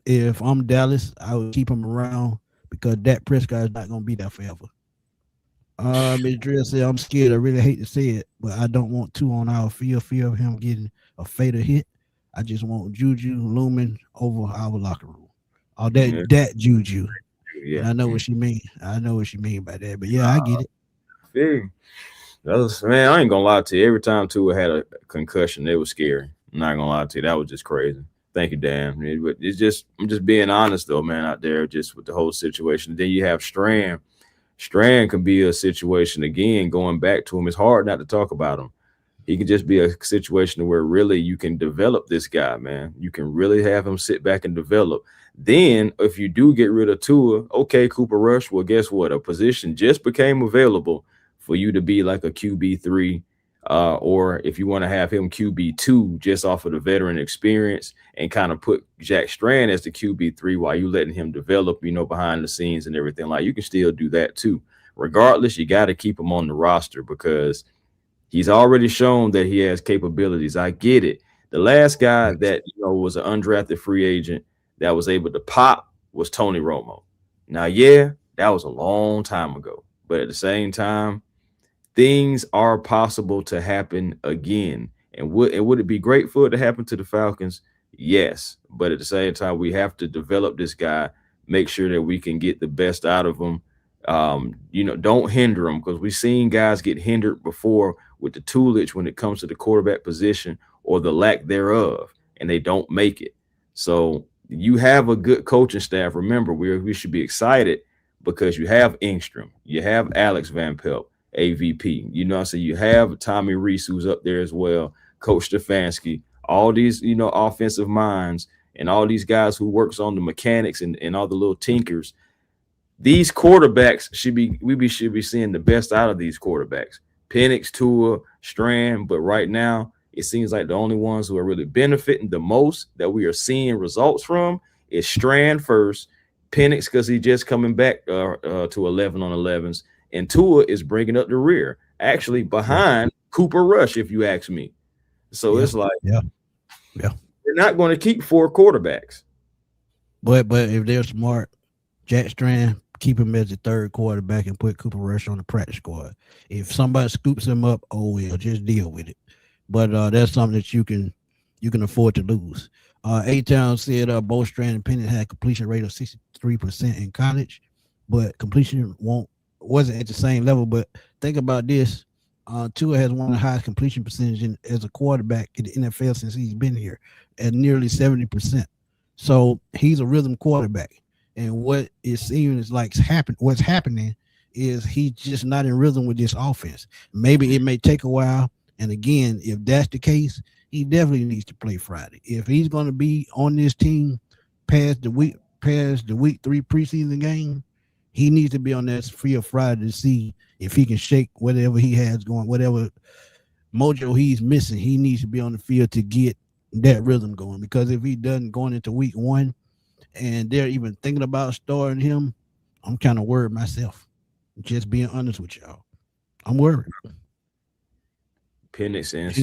if I'm Dallas, I would keep him around, because Dak Prescott is not going to be there forever. Ms. Drill said, I'm scared. I really hate to say it, but I don't want 2 on our field. Fear of him getting a fatal hit. I just want Juju looming over our locker room. All that Juju. Yeah, I know what she mean. I know what she mean by that. But yeah, I get it. Man, I ain't gonna lie to you. Every time Tua had a concussion, it was scary. I'm not gonna lie to you. That was just crazy. Thank you, Dan. It's just, I'm just being honest though, man, out there, just with the whole situation. Then you have Strand. Strand can be a situation again, going back to him. It's hard not to talk about him. He can just be a situation where really you can develop this guy, man. You can really have him sit back and develop. Then if you do get rid of Tua, okay, Cooper Rush, well, guess what? A position just became available for you to be like a QB3, or if you want to have him QB2 just off of the veteran experience, and kind of put Jack Strand as the QB3 while you letting him develop, behind the scenes and everything. Like, you can still do that too. Regardless, you got to keep him on the roster, because he's already shown that he has capabilities. I get it. The last guy that was an undrafted free agent that was able to pop was Tony Romo. Now, yeah, that was a long time ago, but at the same time, things are possible to happen again. And would it be great for it to happen to the Falcons? Yes, but at the same time, we have to develop this guy, make sure that we can get the best out of him. Don't hinder him, because we've seen guys get hindered before with the toolage when it comes to the quarterback position, or the lack thereof, and they don't make it. So you have a good coaching staff. Remember, we should be excited, because you have Engstrom, you have Alex Van Pelt, AVP. So you have Tommy Reese, who's up there as well, Coach Stefanski, all these, offensive minds, and all these guys who works on the mechanics and all the little tinkers. These quarterbacks should be seeing the best out of these quarterbacks. Penix, Tua, Strand, but right now it seems like the only ones who are really benefiting the most that we are seeing results from is Strand first, Penix because he's just coming back to 11 on 11s, and Tua is bringing up the rear, actually behind Cooper Rush, if you ask me. So it's like, they're not going to keep 4 quarterbacks. But if they're smart, Jack Strand, keep him as the 3rd quarterback and put Cooper Rush on the practice squad. If somebody scoops him up, oh well, just deal with it. But that's something that you can you can afford to lose. A-Town said both Strand and Penix had completion rate of 63% in college, but completion wasn't at the same level. But think about this. Tua has one of the highest completion percentage as a quarterback in the NFL since he's been here at nearly 70%. So he's a rhythm quarterback. And what it seems like what's happening is he's just not in rhythm with this offense. Maybe it may take a while. And again, if that's the case, he definitely needs to play Friday. If he's going to be on this team past the week 3 preseason game, he needs to be on that Free Friday to see if he can shake whatever he has going, whatever mojo he's missing. He needs to be on the field to get that rhythm going. Because if he doesn't going into week 1 and they're even thinking about starting him, I'm kind of worried myself. Just being honest with y'all. I'm worried. Penix and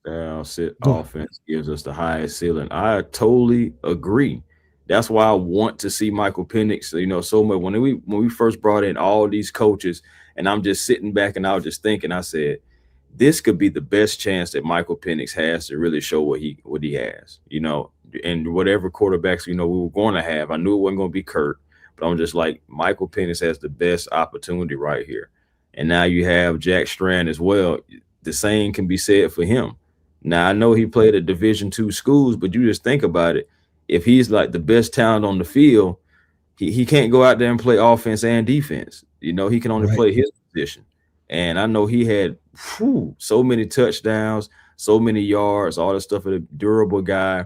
Stefanski offense gives us the highest ceiling. I totally agree. That's why I want to see Michael Penix, so much. When we first brought in all these coaches, and I'm just sitting back and I was just thinking, I said, this could be the best chance that Michael Penix has to really show what he has, and whatever quarterbacks, we were going to have. I knew it wasn't going to be Kurt, but I'm just like, Michael Penix has the best opportunity right here. And now you have Jack Strand as well. The same can be said for him. Now, I know he played at Division II schools, but you just think about it. If he's like the best talent on the field, he can't go out there and play offense and defense. He can only play his position. And I know he had so many touchdowns, so many yards, all this stuff. A durable guy.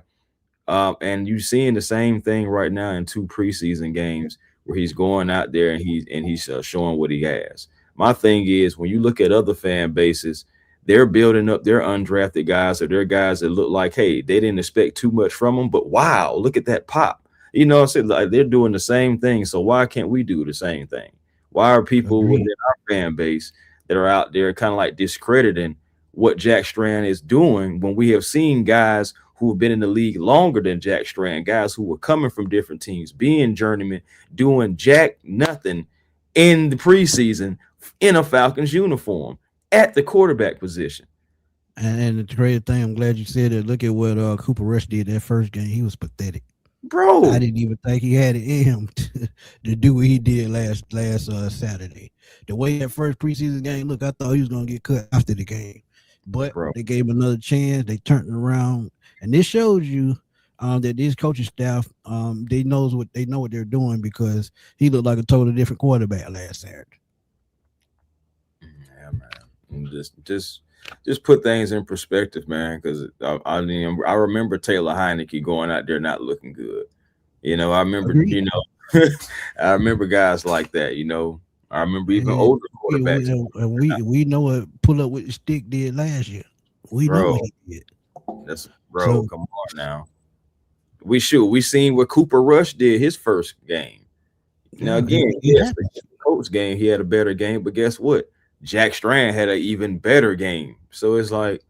And you're seeing the same thing right now in 2 preseason games where he's going out there and he's showing what he has. My thing is, when you look at other fan bases, they're building up their undrafted guys or their guys that look like, hey, they didn't expect too much from them, but wow, look at that pop. I said, like, they're doing the same thing. So why can't we do the same thing? Why are people within our fan base that are out there kind of like discrediting what Jack Strand is doing when we have seen guys who have been in the league longer than Jack Strand, guys who were coming from different teams, being journeymen, doing jack nothing in the preseason in a Falcons uniform at the quarterback position. And the crazy thing, I'm glad you said that. Look at what Cooper Rush did that first game. He was pathetic. Bro, I didn't even think he had it in him to do what he did last Saturday. The way that first preseason game, look, I thought he was going to get cut after the game. But they gave him another chance. They turned it around. And this shows you that this coaching staff, they know what they're doing, because he looked like a totally different quarterback last Saturday. Yeah, man. And just put things in perspective, man, because I remember Taylor Heineke going out there not looking good. I remember, I remember guys like that, I remember even older quarterbacks. We know what pull up with the stick did last year. We know what he did. Come on now. We seen what Cooper Rush did his first game. Now again, yes, the Colts game, he had a better game, but guess what? Jack Strand had an even better game. So it's like,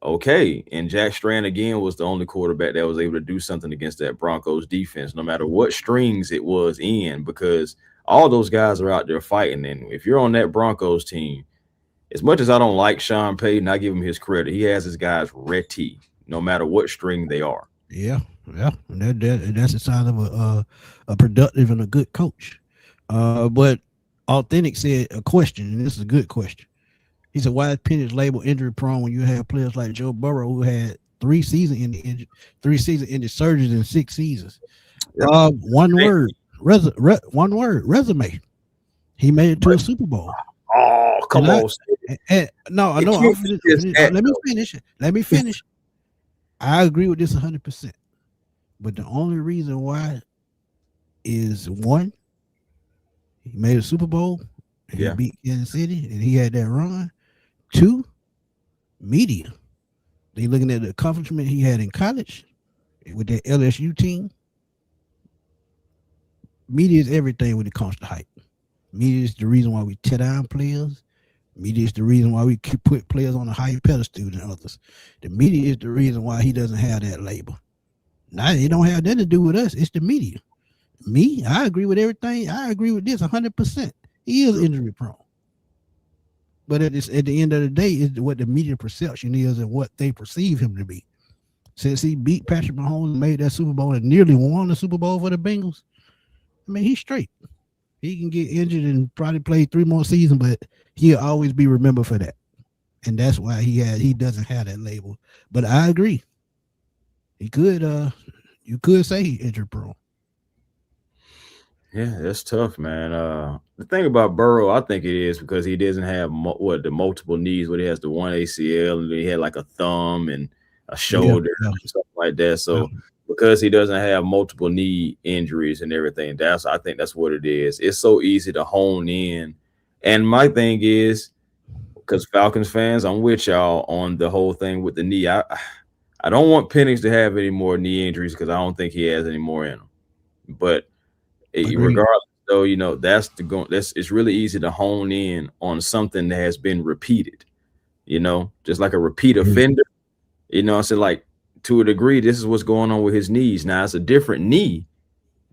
okay. And Jack Strand again was the only quarterback that was able to do something against that Broncos defense, no matter what strings it was in, because all those guys are out there fighting. And if you're on that Broncos team, as much as I don't like Sean Payton, I give him his credit. He has his guys ready, no matter what string they are. Yeah. And that's a sign of a productive and a good coach. But Authentic said a question, and this is a good question. He said, why is Penix labeled injury prone when you have players like Joe Burrow who had 3 season-ending surgeries in 6 seasons? Yep. One word, resume. He made it to a Super Bowl. Oh, come on. No, I know. Let me finish. I agree with this 100%. But the only reason why is, 1, he made a Super Bowl and he beat Kansas City and he had that run. 2, media. They looking at the accomplishment he had in college with that LSU team. Media is everything when it comes to hype. Media is the reason why we tear down players. Media is the reason why we put players on a higher pedestal than others. The media is the reason why he doesn't have that label. Now, it don't have that to do with us. It's the media. Me, I agree with everything. I agree with this 100%. He is injury prone. But at the end of the day, it's what the media perception is and what they perceive him to be. since he beat Patrick Mahomes and made that Super Bowl and nearly won the Super Bowl for the Bengals. I mean, he's straight. He can get injured and probably play 3 more seasons, but he'll always be remembered for that. And that's why he doesn't have that label. But I agree. He could you could say he injured prone. Yeah, that's tough, man. The thing about Burrow, I think it is because he doesn't have the multiple knees, where he has the one ACL and he had like a thumb and a shoulder and stuff like that. So because he doesn't have multiple knee injuries and everything, I think that's what it is. It's so easy to hone in. And my thing is, because Falcons fans, I'm with y'all on the whole thing with the knee. I don't want Penix to have any more knee injuries because I don't think he has any more in him. But regardless, though, you know, it's really easy to hone in on something that has been repeated, you know, just like a repeat offender. You know, I said, like, to a degree, this is what's going on with his knees. Now, it's a different knee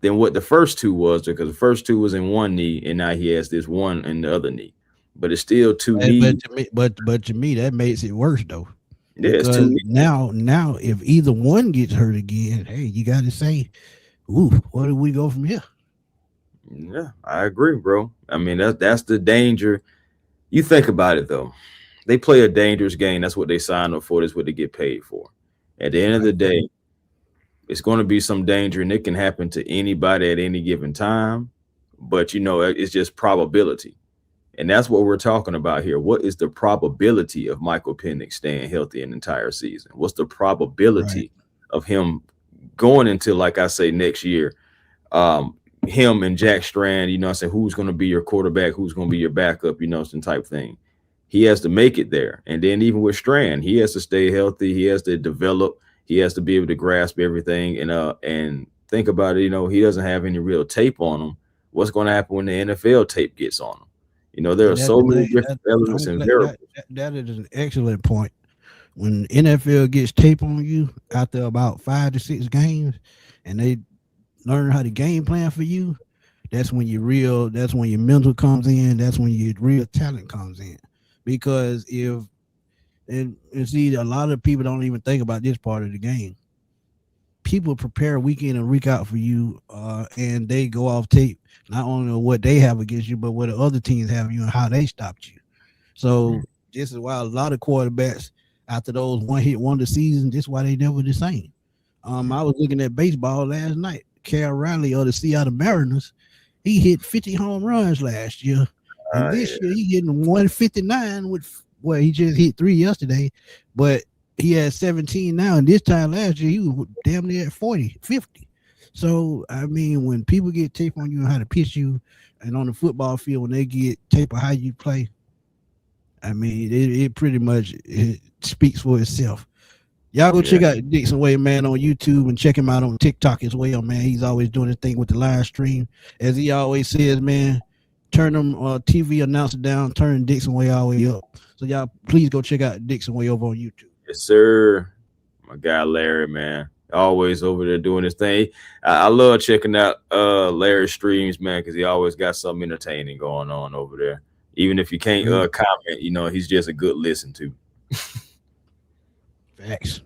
than what the first two was, because the first two was in one knee, and now he has this one in the other knee. But it's still two knees. But to me, that makes it worse, though. Yeah, it's two knees. Now, if either one gets hurt again, hey, you got to say, ooh, where do we go from here? Yeah, I agree, bro. I mean, that's the danger. You think about it, though. They play a dangerous game. That's what they signed up for. That's what they get paid for. At the end of the day, it's going to be some danger, and it can happen to anybody at any given time. But, you know, it's just probability. And that's what we're talking about here. What is the probability of Michael Penix staying healthy an entire season? What's the probability of him going into, like I say, next year, him and Jack Strand, you know, I say, who's going to be your quarterback? Who's going to be your backup? You know, some type thing. He has to make it there. And then even with Strand, he has to stay healthy. He has to develop. He has to be able to grasp everything. And think about it, you know, he doesn't have any real tape on him. What's going to happen when the NFL tape gets on him? You know, there are so many different elements and variables. That is an excellent point. When NFL gets tape on you after about 5 to 6 games and they learn how to game plan for you, that's when your mental comes in. That's when your real talent comes in. Because see, a lot of people don't even think about this part of the game. People prepare week in and week out for you, and they go off tape, not only what they have against you, but what the other teams have you and how they stopped you. So this is why a lot of quarterbacks, after those one-hit wonder seasons, this is why they never the same. I was looking at baseball last night. Cal Riley of the Seattle Mariners, he hit 50 home runs last year. And this year he hitting 159 he just hit 3 yesterday, but he had 17 now. And this time last year, he was damn near at 40, 50. So, I mean, when people get tape on you and how to pitch you, and on the football field, when they get tape of how you play, I mean, it pretty much speaks for itself. Y'all go check out Dixon Way, man, on YouTube, and check him out on TikTok as well, man. He's always doing his thing with the live stream. As he always says, man, turn them TV announcer down, turn Dixon Way all the way up. So y'all please go check out Dixon Way over on YouTube. Yes, sir. My guy Larry, man, always over there doing his thing. I love checking out Larry's streams, man, because he always got something entertaining going on over there. Even if you can't comment, you know, he's just a good listen to. Facts.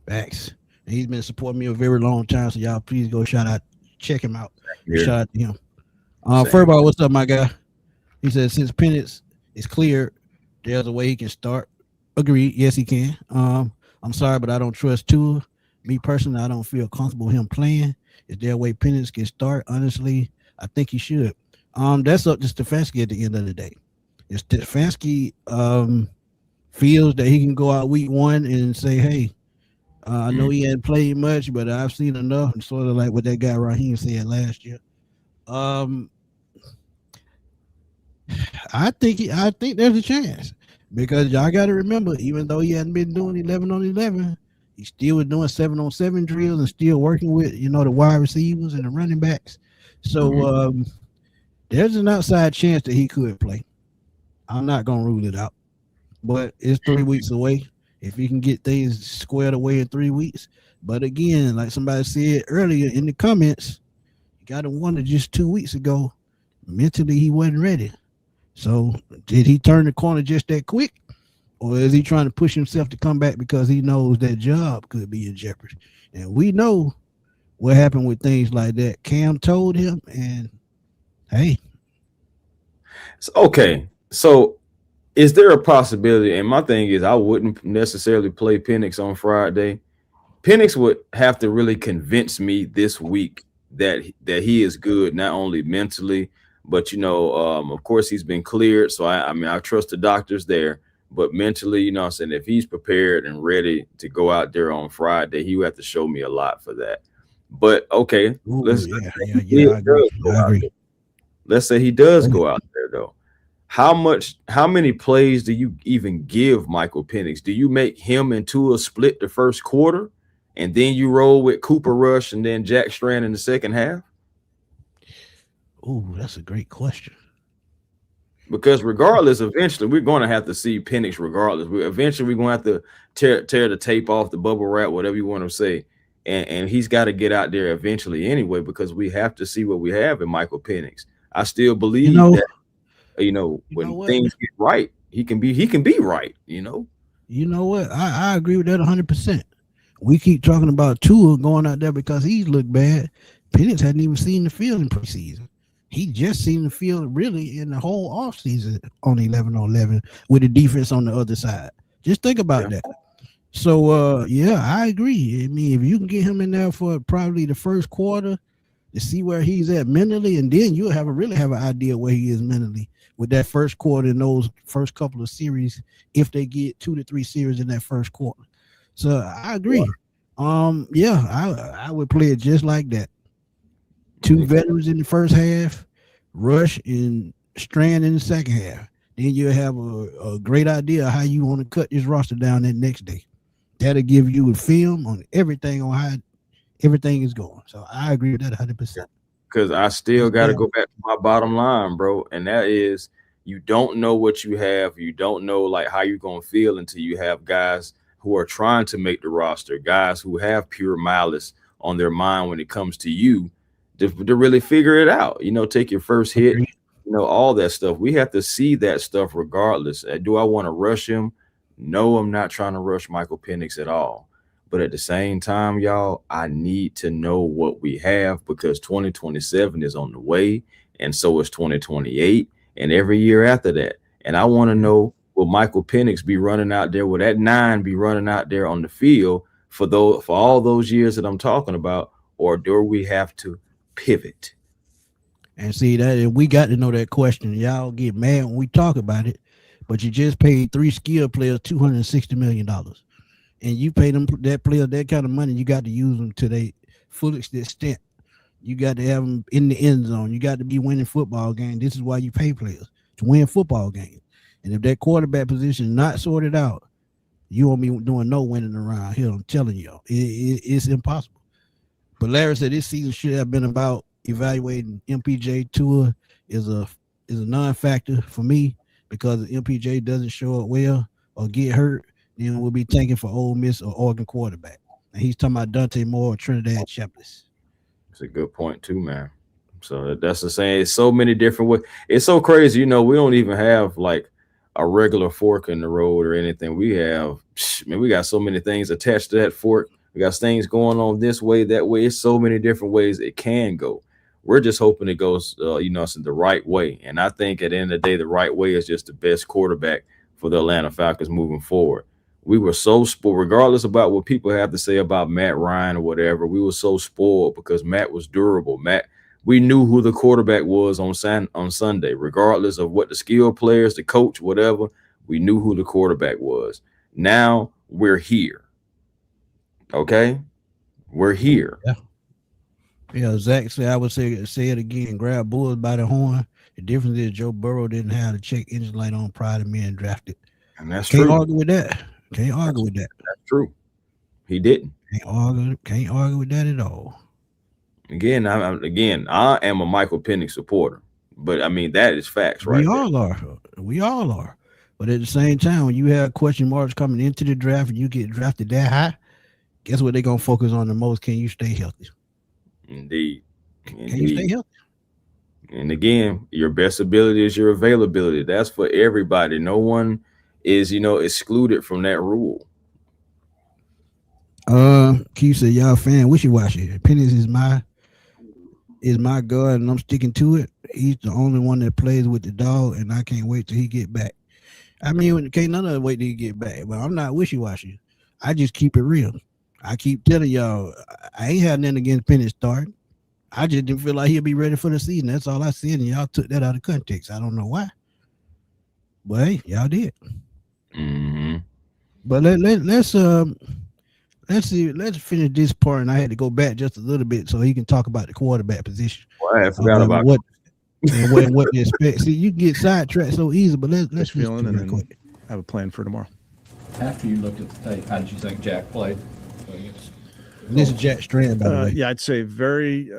And he's been supporting me a very long time, so y'all please go check him out. Shout out to him. Furbo, what's up, my guy? He says, since Penix is clear, there's a way he can start. Agreed. Yes, he can. I'm sorry, but I don't trust Tua. Me personally, I don't feel comfortable with him playing. Is there a way Penix can start? Honestly, I think he should. That's up to Stefanski at the end of the day. If Stefanski feels that he can go out week 1 and say, hey, I know he hadn't played much, but I've seen enough, and sort of like what that guy Raheem said last year. I think there's a chance, because y'all got to remember, even though he hadn't been doing 11 on 11, he still was doing 7-on-7 drills and still working with, you know, the wide receivers and the running backs. So there's an outside chance that he could play. I'm not gonna rule it out, but it's 3 weeks away. If he can get things squared away in 3 weeks. But again, like somebody said earlier in the comments, you got to wonder, just 2 weeks ago, mentally he wasn't ready. So did he turn the corner just that quick, Or is he trying to push himself to come back because he knows that job could be in jeopardy? And we know what happened with things like that. Cam told him, and hey. Okay, so is there a possibility? And my thing is, I wouldn't necessarily play Penix on Friday. Penix would have to really convince me this week that he is good, not only mentally, but of course he's been cleared. So I trust the doctors there, but mentally, I'm saying, if he's prepared and ready to go out there on Friday, he would have to show me a lot for that. But okay, let's say he does go out there though. How many plays do you even give Michael Penix? Do you make him and Tua split the first quarter, and then you roll with Cooper Rush and then Jack Strand in the second half? Oh, that's a great question. Because regardless, eventually we're going to have to see Penix regardless. Eventually we're going to have to tear the tape off, the bubble wrap, whatever you want to say. And he's got to get out there eventually anyway, because we have to see what we have in Michael Penix. I still believe that, when things get right, he can be right, You know what? I agree with that 100%. We keep talking about Tua going out there because he's looked bad. Penix hadn't even seen the field in preseason. He just seen the field really in the whole offseason on 11-on-11 with the defense on the other side. Just think about that. So, I agree. I mean, if you can get him in there for probably the first quarter to see where he's at mentally, and then you'll really have an idea where he is mentally with that first quarter in those first couple of series, if they get 2 to 3 series in that first quarter. So I agree. I would play it just like that. 2 veterans in the first half, Rush and Strand in the second half. Then you'll have a great idea of how you want to cut this roster down that next day. That'll give you a film on everything, on how everything is going. So I agree with that 100%. Because I still got to go back to my bottom line, bro. And that is, you don't know what you have. You don't know like how you're going to feel until you have guys who are trying to make the roster, guys who have pure malice on their mind when it comes to you to really figure it out. Take your first hit, all that stuff. We have to see that stuff regardless. Do I want to rush him? No, I'm not trying to rush Michael Penix at all. But at the same time, y'all, I need to know what we have, because 2027 is on the way, and so is 2028 and every year after that. And I want to know, will Michael Penix be running out there? Will that 9 be running out there on the field for all those years that I'm talking about, or do we have to pivot? And see that we got to know that question. Y'all get mad when we talk about it, but you just paid 3 skilled players $260 million. And you pay them that player that kind of money, you got to use them to their fullest extent. You got to have them in the end zone. You got to be winning football games. This is why you pay players, to win football games. And if that quarterback position is not sorted out, you won't be doing no winning around here. I'm telling you, it's impossible. But Larry said this season should have been about evaluating MPJ. Tua is a non-factor for me, because if MPJ doesn't show up well or get hurt, then we'll be tanking for Ole Miss or Oregon quarterback. And he's talking about Dante Moore or Trinidad Shepherd. It's a good point too, man. So that's the same. It's so many different ways. It's so crazy. We don't even have like a regular fork in the road or anything. We got so many things attached to that fork. We got things going on this way, that way. It's so many different ways it can go. We're just hoping it goes, the right way. And I think at the end of the day, the right way is just the best quarterback for the Atlanta Falcons moving forward. We were so spoiled, regardless about what people have to say about Matt Ryan or whatever. We were so spoiled because Matt was durable. We knew who the quarterback was on Sunday, regardless of what the skilled players, the coach, whatever. We knew who the quarterback was. Now we're here. Okay, we're here. Yeah, Zach said, I would say it again, grab bulls by the horn. The difference is Joe Burrow didn't have the check engine light on prior to being drafted. And that's Can't true. argue with that. Can't argue with that. That's true. He didn't. Can't argue with that at all. Again, I am a Michael Penix supporter, but I mean that is facts, right? We all are. But at the same time, when you have question marks coming into the draft and you get drafted that high, guess what they're gonna focus on the most? Can you stay healthy? Indeed. Can you stay healthy? And again, your best ability is your availability. That's for everybody. No one is excluded from that rule. Q said y'all fan wishy-washy. Penix is my guard, and I'm sticking to it. He's the only one that plays with the dog, and I can't wait till he get back. I mean, can't none of us wait till he get back, but I'm not wishy-washy. I just keep it real. I keep telling y'all, I ain't had nothing against Penix starting. I just didn't feel like he'll be ready for the season. That's all I said, and y'all took that out of context. I don't know why, but hey, y'all did. Mm-hmm. But let's finish this part, and I had to go back just a little bit so he can talk about the quarterback position. Well, I forgot about what to expect. See, you get sidetracked so easy, but let's feeling and then have a plan for tomorrow. After you looked at the tape, how did you think Jack played? This is Jack Strand, by the way. Yeah, I'd say very.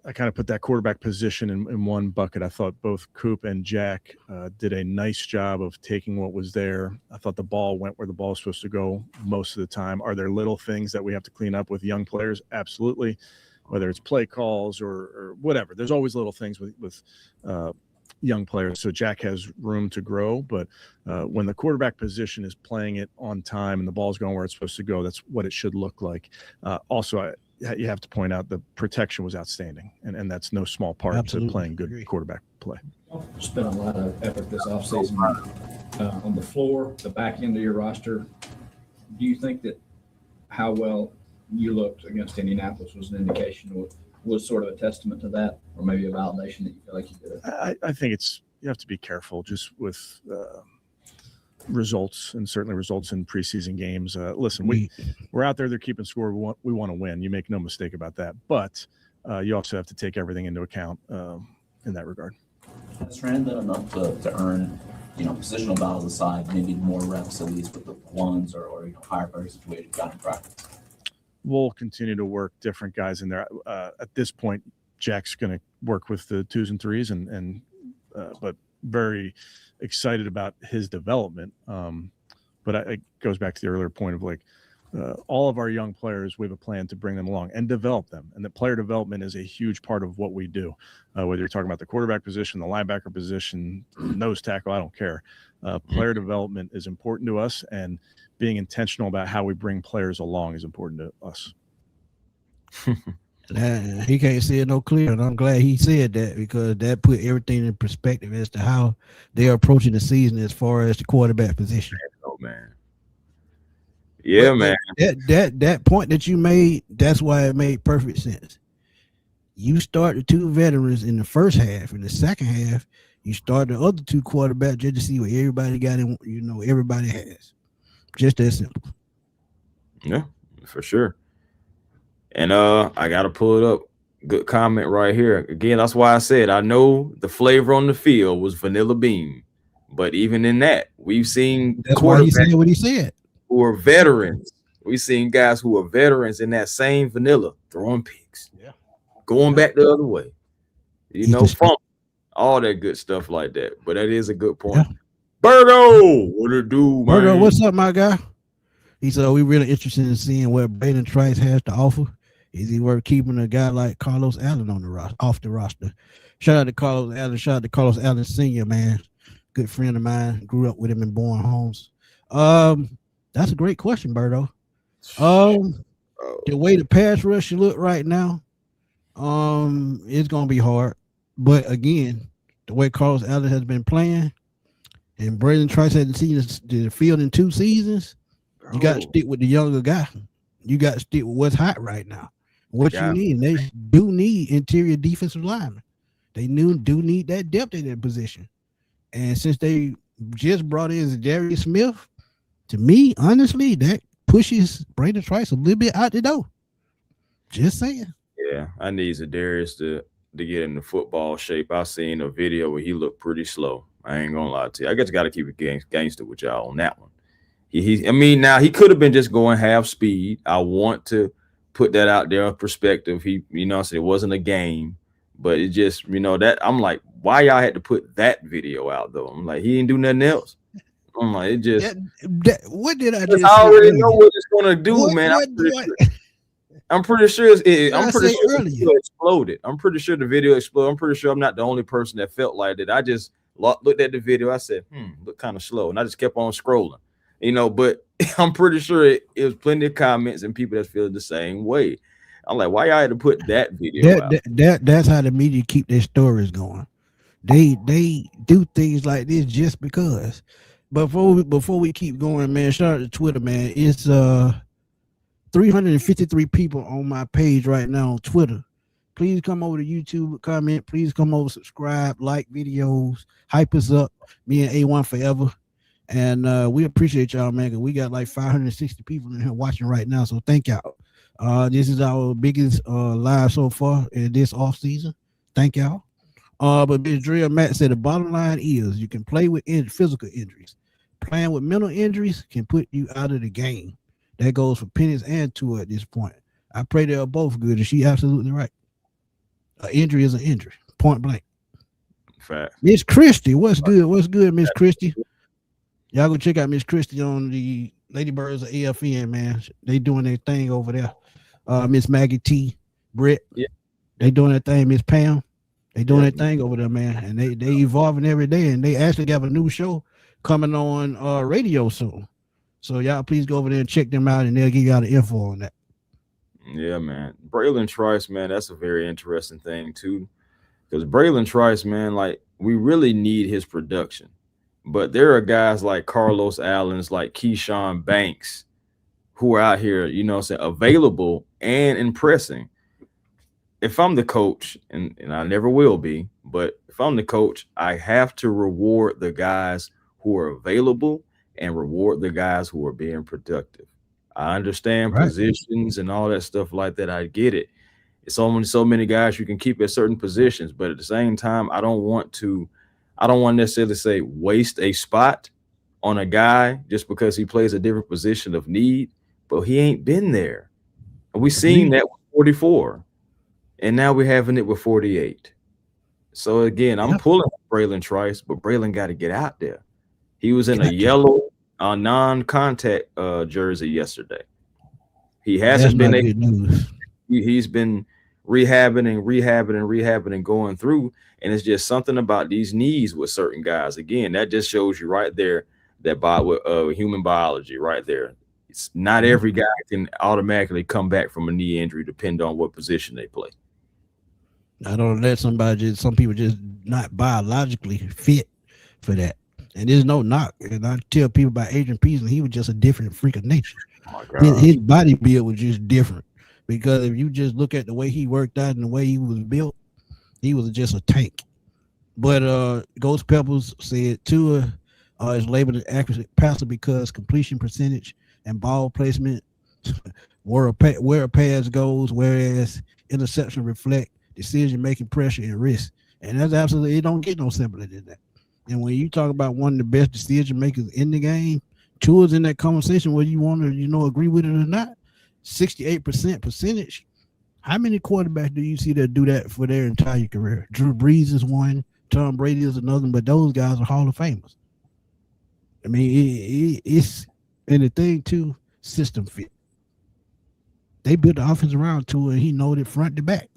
I kind of put that quarterback position in one bucket. I thought both Coop and Jack did a nice job of taking what was there. I thought the ball went where the ball was supposed to go most of the time. Are there little things that we have to clean up with young players? Absolutely. Whether it's play calls or whatever. There's always little things with young players. So Jack has room to grow. But when the quarterback position is playing it on time and the ball's going where it's supposed to go, that's what it should look like. Also, you have to point out the protection was outstanding. And that's no small part Absolutely. to playing good quarterback play. Spent a lot of effort this offseason on the floor, the back end of your roster. Do you think that how well you looked against Indianapolis was an indication, or was sort of a testament to that, or maybe a validation that you feel like you did it? I think you have to be careful just with results, and certainly results in preseason games. Listen, we're out there, they're keeping score. We want to win. You make no mistake about that. But you also have to take everything into account in that regard. Has Strand done enough to earn, positional battles aside, maybe more reps at least with the ones or higher player situation got in practice? We'll continue to work different guys in there. At this point, Jack's going to work with the 2s and 3s, but very excited about his development. But it goes back to the earlier point of all of our young players, we have a plan to bring them along and develop them. And the player development is a huge part of what we do. Whether you're talking about the quarterback position, the linebacker position, nose tackle, I don't care. Player development is important to us, and being intentional about how we bring players along is important to us. He can't see it no clearer, and I'm glad he said that, because that put everything in perspective as to how they're approaching the season as far as the quarterback position. Oh man, yeah, man. That point that you made, that's why it made perfect sense. You start the 2 veterans in the first half. In the second half, you start the other 2 quarterbacks just to see what everybody got in. Everybody has. Just that simple. Yeah, for sure. And I gotta pull it up. Good comment right here. Again, that's why I said I know the flavor on the field was vanilla bean, but even in that, we've seen that's why he said what he said. Who are veterans. We've seen guys who are veterans in that same vanilla throwing picks, going back the other way. Fumble, all that good stuff like that. But that is a good point. Yeah. Berto, what it do, man? Berto, what's up, my guy? He said, we really interested in seeing what Braden Trice has to offer. Is he worth keeping a guy like Carlos Allen off the roster? Shout out to Carlos Allen. Shout out to Carlos Allen Sr., man. Good friend of mine. Grew up with him in Bourne Homes. That's a great question, Berto. The way the pass rush should look right now, it's gonna be hard. But again, the way Carlos Allen has been playing, and Braden Trice hasn't seen the field in 2 seasons, you got to stick with the younger guy. You got to stick with what's hot right now. What you need, they do need interior defensive linemen. They do need that depth in that position. And since they just brought in Zadarius Smith, to me, honestly, that pushes Braden Trice a little bit out the door. Just saying. Yeah, I need Zadarius to get into football shape. I seen a video where he looked pretty slow. I ain't gonna lie to you. I guess got to keep it gangster with y'all on that one. Now he could have been just going half speed. I want to put that out there of perspective. It wasn't a game, but it just, that I'm like, why y'all had to put that video out though? I'm like, he didn't do nothing else. I'm like, it just. What did I just? I already know what it's gonna do, man. I'm pretty sure it exploded. I'm pretty sure the video exploded. I'm pretty sure I'm not the only person that felt like it. I just looked at the video. I said, look kind of slow. And I just kept on scrolling, but I'm pretty sure it was plenty of comments and people that feel the same way. I'm like, why y'all had to put that video out? That's how the media keep their stories going. They do things like this just because. But before we keep going, man, shout out to Twitter, man. It's 353 people on my page right now on Twitter. Please come over to YouTube, comment. Please come over, subscribe, like videos, hype us up. Me and A1 forever. And we appreciate y'all, man, because we got like 560 people in here watching right now. So thank y'all. This is our biggest live so far in this off season. Thank y'all. But Ms. Drill Matt said the bottom line is you can play with physical injuries. Playing with mental injuries can put you out of the game. That goes for Penix and Tua at this point. I pray they're both good, and she's absolutely right. An injury is an injury, point blank. Fact. Miss Christie, what's good? What's good, Miss Christie? Y'all go check out Miss Christie on the Ladybirds of AFN, man. They doing their thing over there. Miss Maggie T, Britt, they doing their thing. Miss Pam, they doing their thing over there, man. And they evolving every day, and they actually have a new show coming on radio soon. So y'all please go over there and check them out, and they'll give y'all the info on that. Yeah, man. Braylon Trice, man, that's a very interesting thing too. Because Braylon Trice, man, like we really need his production. But there are guys like Carlos Allens, like Keyshawn Banks, who are out here, available and impressing. If I'm the coach, and I never will be, but if I'm the coach, I have to reward the guys who are available and reward the guys who are being productive. I understand positions and all that stuff like that. I get it. It's only so many guys you can keep at certain positions, but at the same time, I don't want to necessarily say waste a spot on a guy just because he plays a different position of need, but he ain't been there. And we seen that with 44, and now we're having it with 48. So again, I'm pulling Braylon Trice, but Braylon got to get out there. He was in a yellow non-contact jersey yesterday. He hasn't been able. He's been rehabbing and going through, and it's just something about these knees with certain guys. Again, that just shows you right there that human biology right there. It's not every guy can automatically come back from a knee injury, depending on what position they play. I don't let some people just not biologically fit for that. And there's no knock. And I tell people about Adrian Peterson, he was just a different freak of nature. His body build was just different. Because if you just look at the way he worked out and the way he was built, he was just a tank. But Ghost Peppers said Tua is labeled an accurate passer because completion percentage and ball placement where a pass goes, whereas interception reflect decision-making pressure and risk. And that's absolutely, it don't get no simpler than that. And when you talk about one of the best decision makers in the game, Tua's in that conversation whether you want to, agree with it or not. 68% percentage. How many quarterbacks do you see that do that for their entire career? Drew Brees is one, Tom Brady is another, but those guys are Hall of Famers. I mean, it's and the thing too, system fit. They built the offense around Tua, and he knowed it front to back.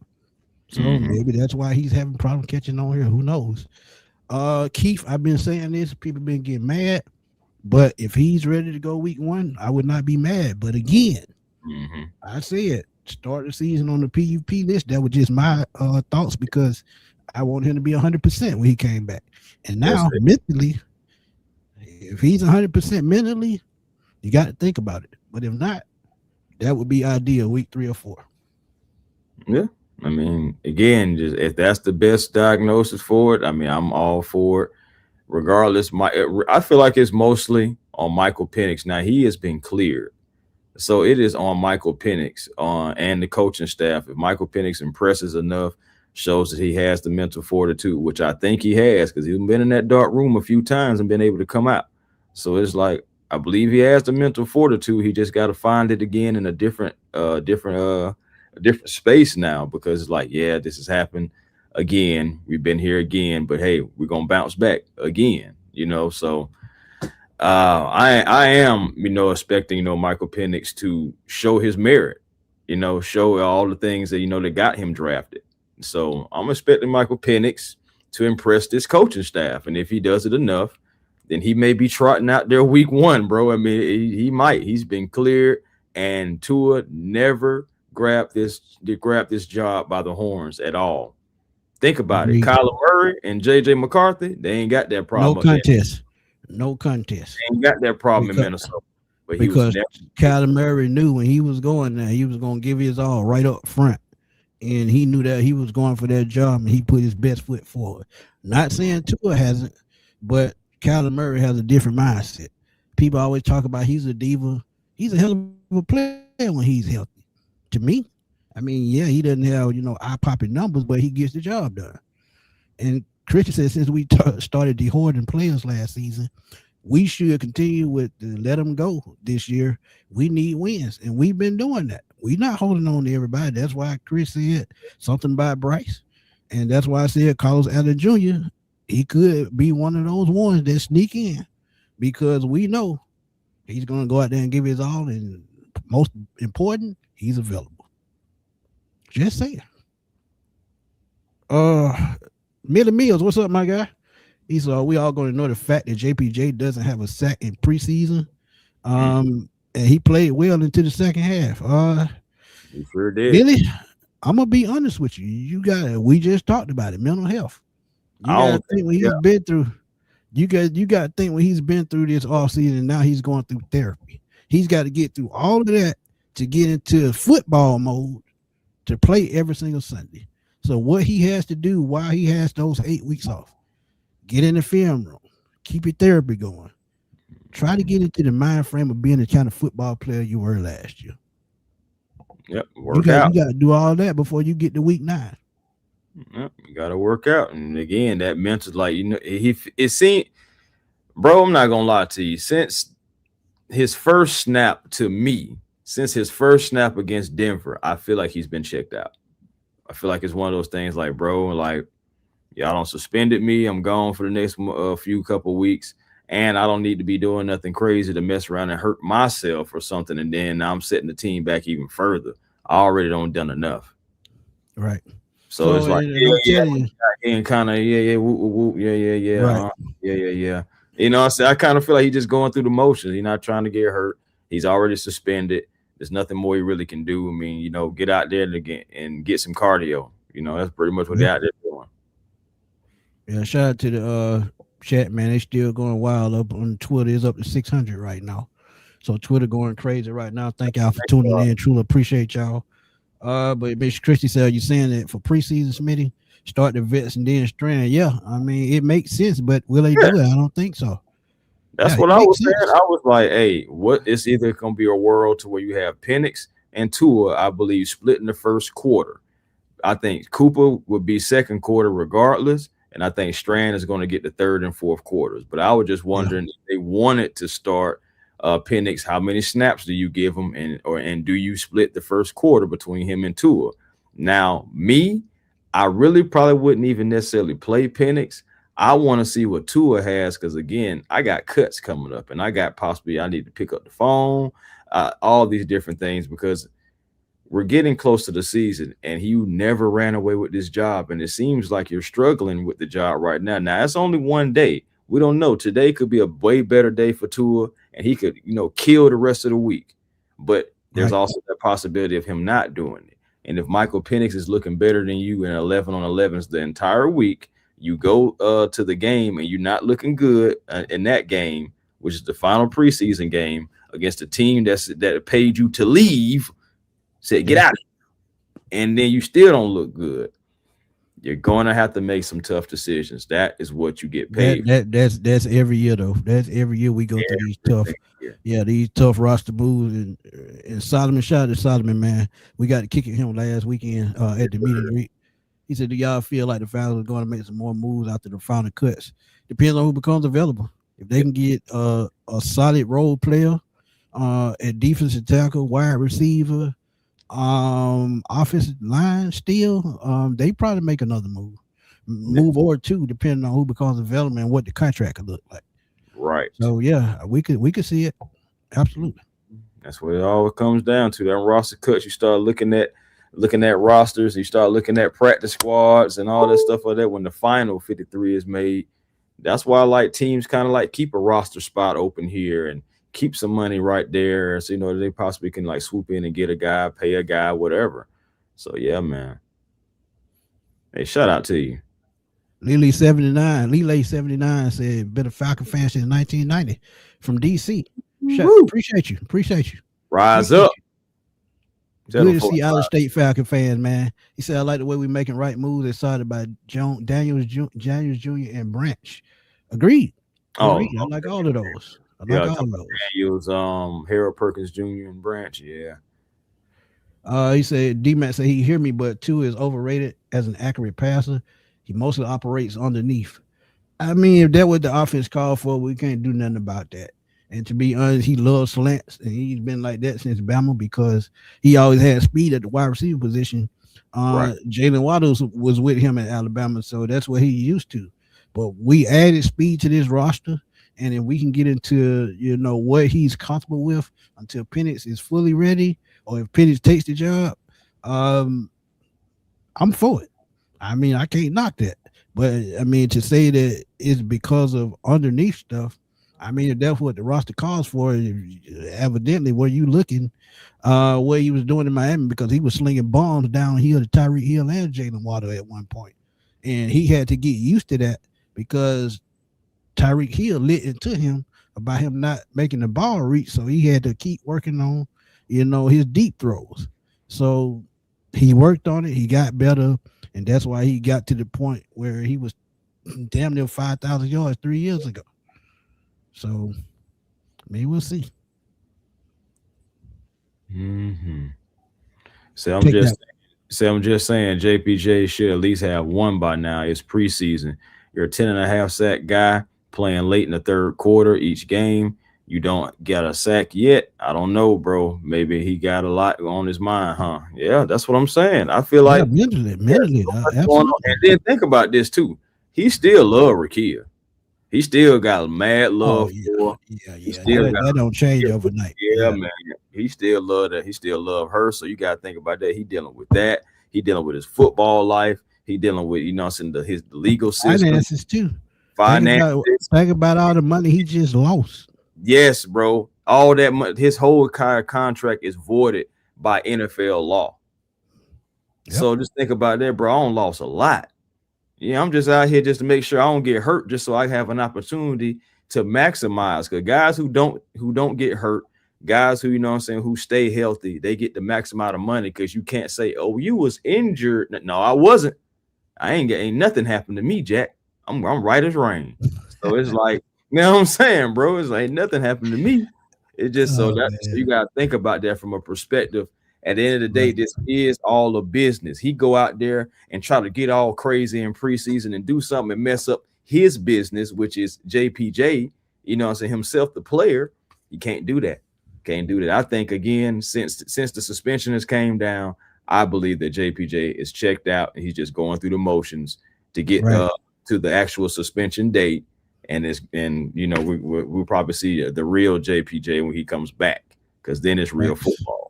So maybe that's why he's having problems catching on here. Who knows? Keith, I've been saying this, people been getting mad, but if he's ready to go week 1, I would not be mad. But again, I said start the season on the PUP list. That was just my thoughts because I want him to be 100% when he came back. And now mentally, if he's 100% mentally, you got to think about it. But if not, that would be ideal week 3 or 4. Yeah. I mean, again, just if that's the best diagnosis for it, I mean, I'm all for it. Regardless, I feel like it's mostly on Michael Penix. Now, he has been cleared. So it is on Michael Penix and the coaching staff. If Michael Penix impresses enough, shows that he has the mental fortitude, which I think he has because he's been in that dark room a few times and been able to come out. So it's like, I believe he has the mental fortitude. He just got to find it again in a different space now because it's like, yeah, this has happened again. We've been here again, but hey, we're going to bounce back again, so I am, expecting, Michael Penix to show his merit, show all the things that, that got him drafted. So I'm expecting Michael Penix to impress this coaching staff. And if he does it enough, then he may be trotting out there week 1, bro. I mean, he might. He's been cleared, and Tua never grabbed this job by the horns at all. Think about it. Kyler Murray and J.J. McCarthy, they ain't got that problem. No contest. They ain't got that problem in Minnesota. But because Kyler Murray knew when he was going there, he was going to give his all right up front. And he knew that he was going for that job, and he put his best foot forward. Not saying Tua hasn't, but Kyler Murray has a different mindset. People always talk about he's a diva. He's a hell of a player when he's healthy. To me, I mean, yeah, he doesn't have, eye-popping numbers, but he gets the job done. And Christian said since we started dehoarding players last season, we should continue with let them go this year. We need wins, and we've been doing that. We're not holding on to everybody. That's why Chris said something about Bryce, and that's why I said Carlos Allen Jr., he could be one of those ones that sneak in because we know he's going to go out there and give his all, and most important, he's available. Just saying. Millie Mills, what's up, my guy? He said, we all going to know the fact that JPJ doesn't have a sack in preseason. And he played well into the second half. He sure did. Billy, I'm going to be honest with you. We just talked about it, mental health. You got to think when he's been through, you got to think when he's been through this offseason, now he's going through therapy. He's got to get through all of that to get into football mode to play every single Sunday. So what he has to do while he has those 8 weeks off, get in the film room, keep your therapy going. Try to get into the mind frame of being the kind of football player you were last year. Yep, you got to do all that before you get to week 9. Yep, you got to work out. And again, that mental, like, it seemed, bro, I'm not going to lie to you. Since his first snap against Denver, I feel like he's been checked out. I feel like it's one of those things like, bro, like, y'all don't suspended me. I'm gone for the next couple weeks, and I don't need to be doing nothing crazy to mess around and hurt myself or something. And then now I'm setting the team back even further. I already don't done enough. Right. So it's like, and kind of, yeah. Right. Yeah. I kind of feel like he's just going through the motions. He's not trying to get hurt. He's already suspended. There's nothing more he really can do. I mean, get out there and get some cardio. That's pretty much what they're out there doing. Yeah, shout out to the chat, man. They still going wild up on Twitter. It's up to 600 right now. So Twitter going crazy right now. Thank y'all for tuning in. Truly appreciate y'all. But Miss Christie said, you saying that for preseason, Smitty, start the vets and then Strand. Yeah, I mean, it makes sense, but will they do it? I don't think so. That's what I was saying. I was like, hey, it's either going to be a world to where you have Penix and Tua, I believe, split in the first quarter. I think Cooper would be second quarter regardless, and I think Strand is going to get the third and fourth quarters. But I was just wondering if they wanted to start Penix, how many snaps do you give him, and do you split the first quarter between him and Tua? Now, I really probably wouldn't even necessarily play Penix. I want to see what Tua has because, again, I got cuts coming up, and I need to pick up the phone, all these different things because we're getting close to the season, and you never ran away with this job, and it seems like you're struggling with the job right now. Now, it's only one day. We don't know. Today could be a way better day for Tua, and he could, kill the rest of the week. But there's also the possibility of him not doing it. And if Michael Penix is looking better than you in 11 on 11s the entire week, you go to the game and you're not looking good in that game, which is the final preseason game against a team that paid you to leave, said, get out of here, and then you still don't look good. You're going to have to make some tough decisions. That is what you get paid. That's every year, though. That's every year we go through these tough, these tough roster moves. And Solomon, shout out to Solomon, man. We got to kick at him last weekend at the meet and greet. He said, do y'all feel like the Falcons are going to make some more moves after the final cuts? Depends on who becomes available. If they can get a solid role player at defensive tackle, wide receiver, offensive line still, they probably make another move or two, depending on who becomes available and what the contract could look like. Right. So yeah, we could see it. Absolutely. That's what it all comes down to. That roster cuts, you start looking at looking at rosters, you start looking at practice squads and all that stuff like that when the final 53 is made. That's why I like teams kind of like keep a roster spot open here and keep some money right there. So, they possibly can like swoop in and get a guy, pay a guy, whatever. So, yeah, man. Hey, shout out to you. Lele 79 said, been a Falcon fan since 1990 from DC. Appreciate you. Rise up. Good to see out-of-state Falcon fans, man. He said, I like the way we're making right moves. They started by Daniels Jr. and Branch. Agreed. I like all of those. Daniels, Harold Perkins Jr. and Branch, yeah. He said, D-Mac said he hear me, but Tua is overrated as an accurate passer. He mostly operates underneath. I mean, if that was the offense called for, we can't do nothing about that. And to be honest, he loves slants, and he's been like that since Bama because he always had speed at the wide receiver position. Right. Jalen Waddles was with him at Alabama, so that's what he used to. But we added speed to this roster, and if we can get into what he's comfortable with until Penix is fully ready, or if Penix takes the job, I'm for it. I mean, I can't knock that. But I mean, to say that it's because of underneath stuff, I mean, if that's what the roster calls for, evidently were you looking what he was doing in Miami, because he was slinging bombs downhill to Tyreek Hill and Jalen Waddle at one point. And he had to get used to that because Tyreek Hill lit into him about him not making the ball reach. So he had to keep working on, his deep throws. So he worked on it. He got better. And that's why he got to the point where he was damn near 5,000 yards 3 years ago. So, maybe we'll see. Mm-hmm. So I'm just saying JPJ should at least have one by now. It's preseason. You're a 10.5 sack guy playing late in the third quarter each game. You don't get a sack yet. I don't know, bro. Maybe he got a lot on his mind, huh? Yeah, that's what I'm saying. I feel like mentally. And then think about this too. He still love Rakia. He still got mad love for. Yeah. That don't change overnight. Yeah, man. He still love that. He still love her. So you got to think about that. He dealing with that. He dealing with his football life. He dealing with his legal system. Finances too. Think about all the money he just lost. Yes, bro. All that money. His whole contract is voided by NFL law. Yep. So just think about that, bro. I don't lost a lot. Yeah, I'm just out here just to make sure I don't get hurt, just so I have an opportunity to maximize. Because guys who don't get hurt, guys who who stay healthy, they get the max amount of money. Because you can't say, "Oh, you was injured." No, I wasn't. Ain't nothing happened to me, Jack. I'm right as rain. So it's like, you know what I'm saying, bro? It's like nothing happened to me. It's just so you gotta think about that from a perspective. At the end of the day, this is all a business. He go out there and try to get all crazy in preseason and do something and mess up his business, which is JPJ, himself, the player. You can't do that. I think, again, since the suspension has came down, I believe that JPJ is checked out and he's just going through the motions to get to the actual suspension date. And we'll probably see the real JPJ when he comes back, because then it's real football.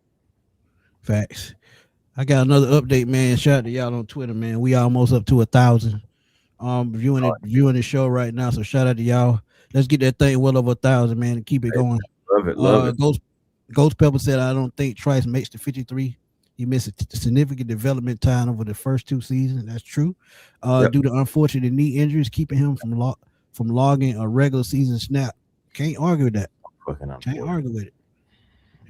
Facts. I got another update, man. Shout out to y'all on Twitter, man. We almost up to 1,000 viewing the show right now. So shout out to y'all. Let's get that thing well over 1,000, man, and keep it going. Love it. Ghost Pepper said, I don't think Trice makes the 53. He missed a significant development time over the first 2 seasons. That's true. Due to unfortunate knee injuries, keeping him from logging a regular season snap. Can't argue with that. Can't argue with it.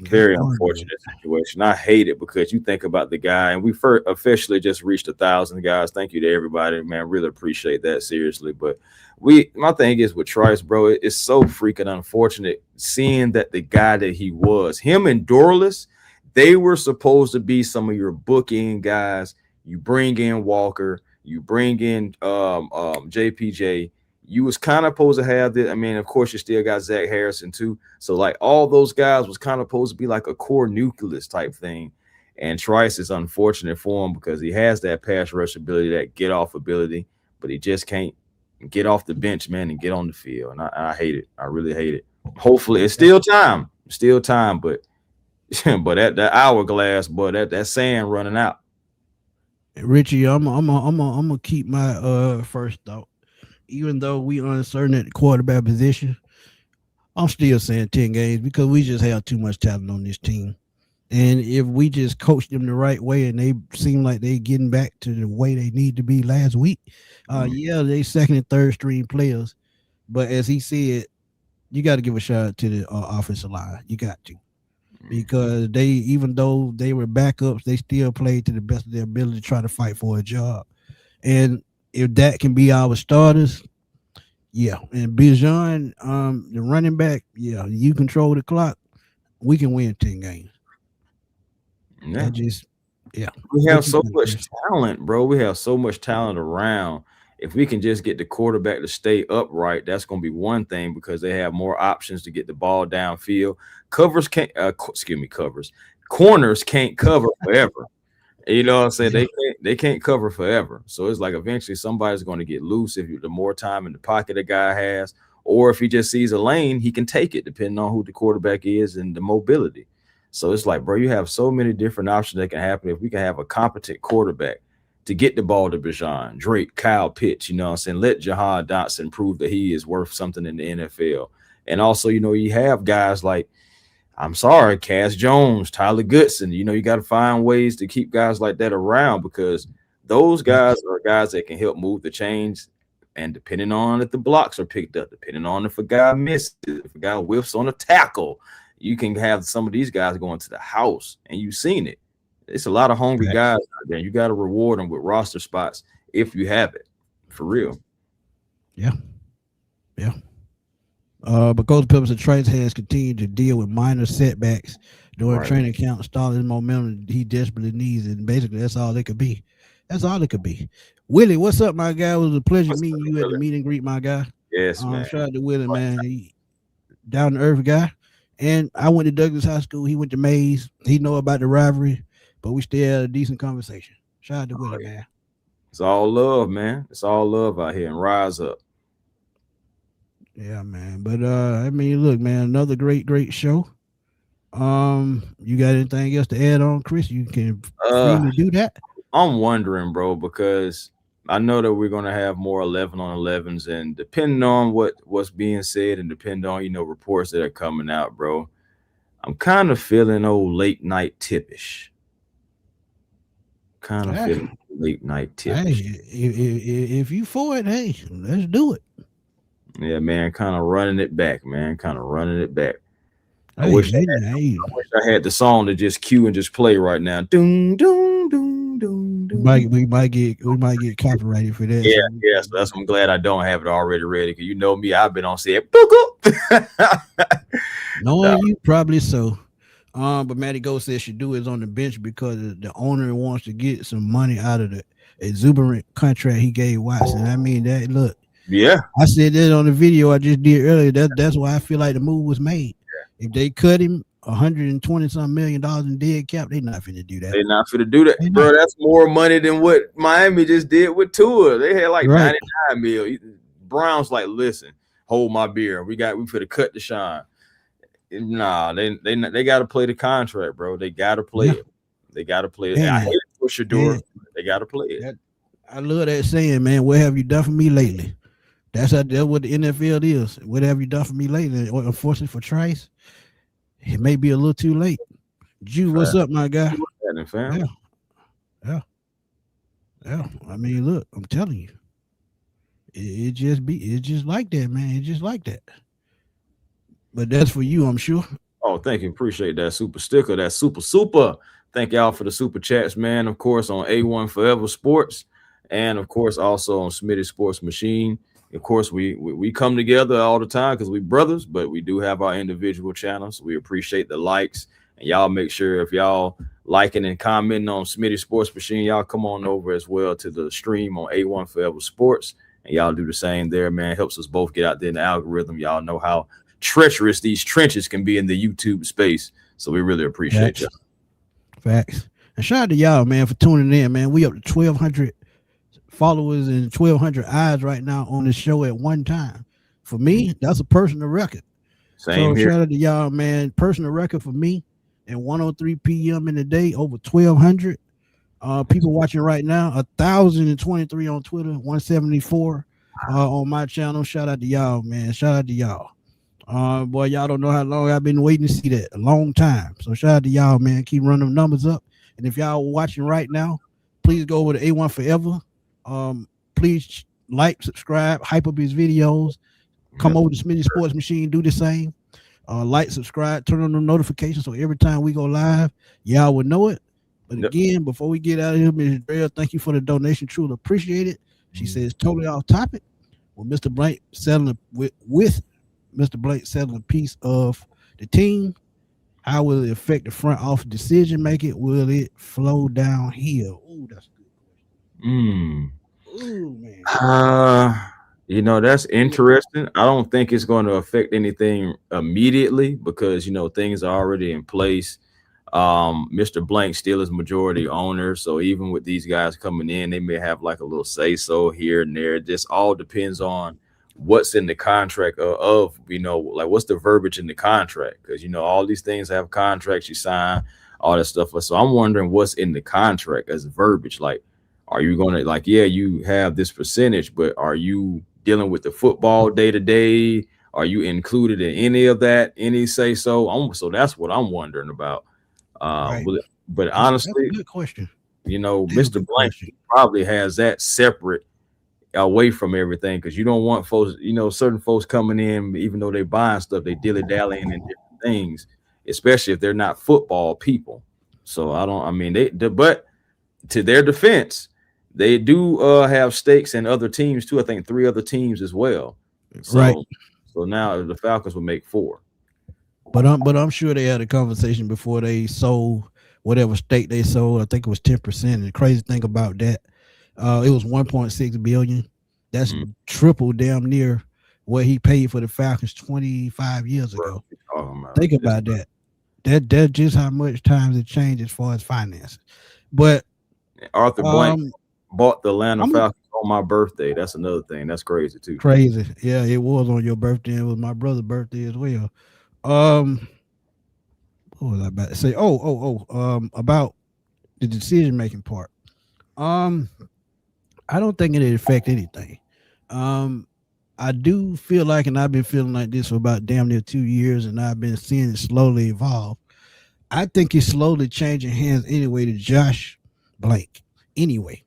Very unfortunate situation. I hate it, because you think about the guy, and we officially just reached 1,000 guys. Thank you to everybody, man. Really appreciate that, seriously. But my thing is with Trice, bro, it's so freaking unfortunate seeing that the guy that he was, him and Dorless, they were supposed to be some of your booking guys. You bring in Walker, you bring in JPJ. You was kind of supposed to have this. I mean, of course, you still got Zach Harrison too. So like all those guys was kind of supposed to be like a core nucleus type thing. And Trice is unfortunate for him because he has that pass rush ability, that get off ability, but he just can't get off the bench, man, and get on the field. And I hate it. I really hate it. Hopefully it's still time, but but that hourglass, but that sand running out. Richie, I'm gonna keep my first thought. Even though we uncertain at the quarterback position, I'm still saying 10 games because we just have too much talent on this team. And if we just coach them the right way and they seem like they getting back to the way they need to be last week, yeah, they second and third string players. But as he said, you got to give a shout out to the offensive line. You got to. Because they, even though they were backups, they still played to the best of their ability to try to fight for a job. And if that can be our starters, yeah. And Bijan, the running back, yeah, you control the clock, we can win 10 games. Yeah. Yeah. We have so much talent, bro. We have so much talent around. If we can just get the quarterback to stay upright, that's going to be one thing because they have more options to get the ball downfield. Corners can't cover forever. You know what I'm saying? They can't cover forever. So it's like eventually somebody's going to get loose if the more time in the pocket a guy has, or if he just sees a lane, he can take it depending on who the quarterback is and the mobility. So it's like, bro, you have so many different options that can happen if we can have a competent quarterback to get the ball to Bijan, Drake, Kyle Pitts, you know what I'm saying? Let Jahan Dotson prove that he is worth something in the NFL. And also, you know, you have guys like, Cass Jones, Tyler Goodson. You know, you got to find ways to keep guys like that around because those guys are guys that can help move the chains. And depending on if the blocks are picked up, depending on if a guy misses, if a guy whiffs on a tackle, you can have some of these guys going to the house, and you've seen it. It's a lot of hungry guys out there. You got to reward them with roster spots if you have it, for real. Yeah. But Coach Peppers and Trace has continued to deal with minor setbacks during training camp, stalling the momentum he desperately needs, and basically that's all it could be. That's all it could be. Willie, what's up, my guy? It was a pleasure meeting you at the meet and greet, my guy. Yes, man. Shout out to Willie, man. He down to earth guy. And I went to Douglas High School. He went to Mays. He know about the rivalry, but we still had a decent conversation. Shout out to Willie, man. It's all love, man. It's all love out here, and rise up. Yeah, man. But I mean, look, man, another great show. You got anything else to add on, Chris? You can freely do that. I'm wondering, bro, because I know that we're gonna have more 11-on-11s, and depending on what's being said, and depending on reports that are coming out, bro, I'm kind of feeling old late night tippish. Feeling late night tippish. Hey, if you for it, hey, let's do it. Yeah, man, kind of running it back, man. I wish I had the song to just cue and just play right now. Doom, doom, doom, doom, doom. We might get copyrighted for that. Yeah. So that's why I'm glad I don't have it already ready. Because you know me, I've been on set. Knowing you, probably so. But Matty Go says she do is on the bench because the owner wants to get some money out of the exuberant contract he gave Watson. I mean that. Look. Yeah, I said that on the video I just did earlier. That's why I feel like the move was made. Yeah. If they cut him $120-some million in dead cap, they're not finna do that. They're not finna do that, bro. That's more money than what Miami just did with Tua. They had like 99 million. Browns like, listen, hold my beer. We finna cut the shine. Nah, they got to play the contract, bro. They got to play it. They got to play it. I hate it for Shador. They got to play it. I love that saying, man. What have you done for me lately? That's what the NFL is. What have you done for me lately? Unfortunately for Trice, it may be a little too late. Jew, what's up, my guy? Yeah. I mean, look, I'm telling you, it just like that, man. It's just like that. But that's for you, I'm sure. Oh, thank you. Appreciate that super sticker. That's super. Thank y'all for the super chats, man. Of course, on A1 Forever Sports, and of course also on Smitty Sports Machine. Of course, we come together all the time because we brothers, but we do have our individual channels. We appreciate the likes, and y'all make sure if y'all liking and commenting on Smitty Sports Machine, y'all come on over as well to the stream on A1 Forever Sports, and y'all do the same there, man. Helps us both get out there in the algorithm. Y'all know how treacherous these trenches can be in the YouTube space, so we really appreciate you. Facts. And shout out to y'all, man, for tuning in, man. We up to 1,200 followers and 1,200 eyes right now on the show at one time. For me, that's a personal record. Same here. Shout out to y'all, man. Personal record for me and 1:03 p.m. in the day, over 1,200 people watching right now. 1,023 on Twitter, 174 on my channel. Shout out to y'all, man. Shout out to y'all. Boy, y'all don't know how long I've been waiting to see that. A long time. So shout out to y'all, man. Keep running them numbers up. And if y'all watching right now, please go over to A1 Forever. Please like, subscribe, hype up his videos. Come over to Smitty Sports Machine, do the same. Like, subscribe, turn on the notifications so every time we go live, y'all will know it. But again, before we get out of here, Ms. Drell, thank you for the donation. Truly appreciate it. She says totally off topic. With Mr. Blank settling with Mr. Blake settling a piece of the team, how will it affect the front office decision making? Will it flow downhill? Ooh, that's a good question. Ooh, man. That's interesting. I don't think it's going to affect anything immediately because things are already in place. Mr. Blank still is majority owner, so even with these guys coming in, they may have like a little say so here and there. It just all depends on what's in the contract of like what's the verbiage in the contract, because all these things have contracts you sign, all that stuff. So I'm wondering what's in the contract as verbiage. Like, are you going to you have this percentage, but are you dealing with the football day to day? Are you included in any of that? Any say so? So that's what I'm wondering about. Right. But honestly, that's a good question. Mr. Blank probably has that separate away from everything, because you don't want folks, certain folks coming in, even though they're buying stuff, they dilly-dallying in different things, especially if they're not football people. So but to their defense, they do have stakes in other teams too. I think 3 other teams as well. Right. So now the Falcons will make 4. But I'm sure they had a conversation before they sold whatever stake they sold. I think it was 10%. And the crazy thing about that, it was 1.6 billion. That's triple damn near what he paid for the Falcons 25 years ago. Think about that. That's just how much times it changed as far as finance. But Arthur Blank bought the Atlanta Falcons on my birthday. That's another thing. That's crazy too. Crazy. Yeah, it was on your birthday. It was my brother's birthday as well. What was I about to say? About the decision making part. I don't think it'll affect anything. I do feel like, and I've been feeling like this for about damn near 2 years, and I've been seeing it slowly evolve. I think it's slowly changing hands anyway to Josh Blank anyway,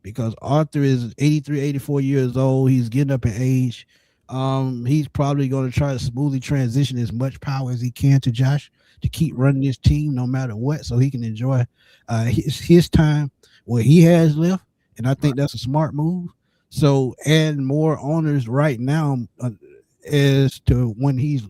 because Arthur is 83, 84 years old. He's getting up in age. He's probably going to try to smoothly transition as much power as he can to Josh to keep running his team no matter what, so he can enjoy his time where he has left. And I think that's a smart move. So add more owners right now as to when he's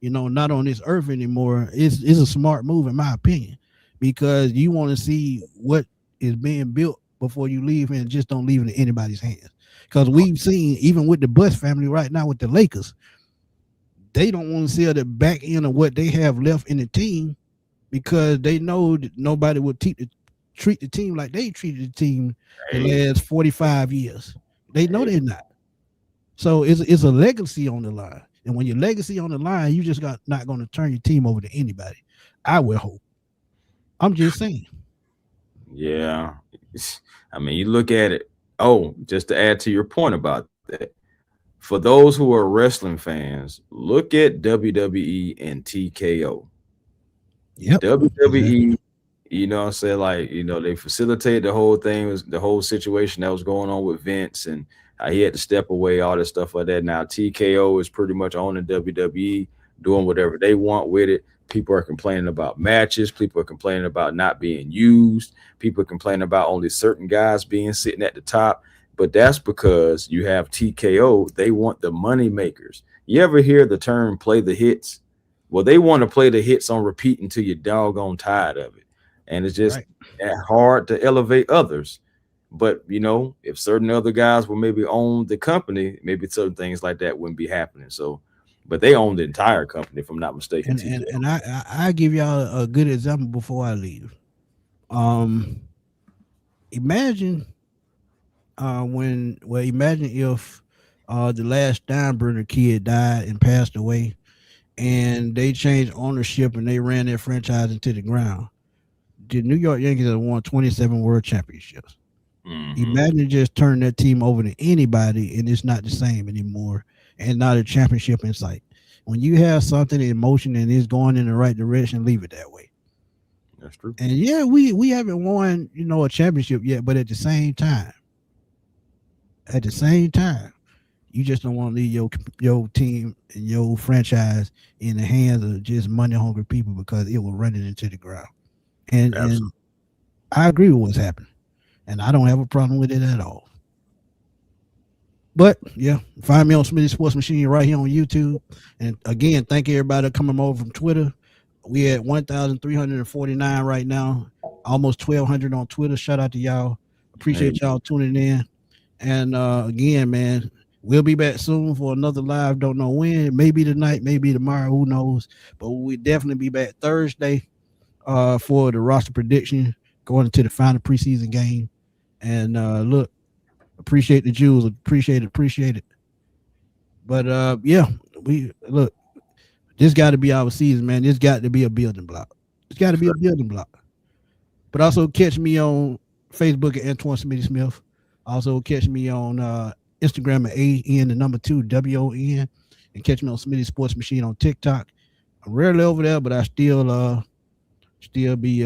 not on this earth anymore is a smart move in my opinion, because you want to see what is being built before you leave, and just don't leave it in anybody's hands. Because we've seen, even with the Bush family right now with the Lakers, they don't want to see the back end of what they have left in the team, because they know that nobody will treat the team like they treated the team the last 45 years. They know they're not. So it's a legacy on the line. And when your legacy on the line, you just not going to turn your team over to anybody. I would hope. I'm just saying. Yeah. I mean, you look at it. Oh, just to add to your point about that, for those who are wrestling fans, look at WWE and TKO. Yep. WWE, I'm saying, like, they facilitated the whole thing, the whole situation that was going on with Vince, and how he had to step away, all this stuff like that. Now TKO is pretty much owning WWE, doing whatever they want with it. People are complaining about matches. People are complaining about not being used. People are complaining about only certain guys sitting at the top. But that's because you have TKO. They want the money makers. You ever hear the term play the hits? Well, they want to play the hits on repeat until you're doggone tired of it. And it's just hard to elevate others. But, if certain other guys will maybe own the company, maybe certain things like that wouldn't be happening. So, but they own the entire company, if I'm not mistaken. And I give y'all a good example before I leave. Imagine imagine if the last Steinbrenner kid died and passed away, and they changed ownership and they ran their franchise into the ground. The New York Yankees have won 27 world championships. Imagine just turning that team over to anybody and it's not the same anymore and not a championship in sight. When you have something in motion and it's going in the right direction, leave it that way. That's true. And yeah, we haven't won, a championship yet, but at the same time, you just don't want to leave your team and your franchise in the hands of just money hungry people because it will run it into the ground. And I agree with what's happening. And I don't have a problem with it at all. But yeah, find me on Smitty Sports Machine right here on YouTube. And again, thank everybody coming over from Twitter. We at 1,349 right now, almost 1,200 on Twitter. Shout out to y'all. Appreciate y'all tuning in. And again, man, we'll be back soon for another live. Don't know when. Maybe tonight, maybe tomorrow. Who knows? But we'll definitely be back Thursday for the roster prediction going into the final preseason game. And look, appreciate the Jews. Appreciate it. But yeah, this got to be our season, man. This got to be a building block. But also catch me on Facebook at Antoine Smitty Smith. Also catch me on Instagram at AN2WON, and catch me on Smitty Sports Machine on TikTok. I'm rarely over there, but I still be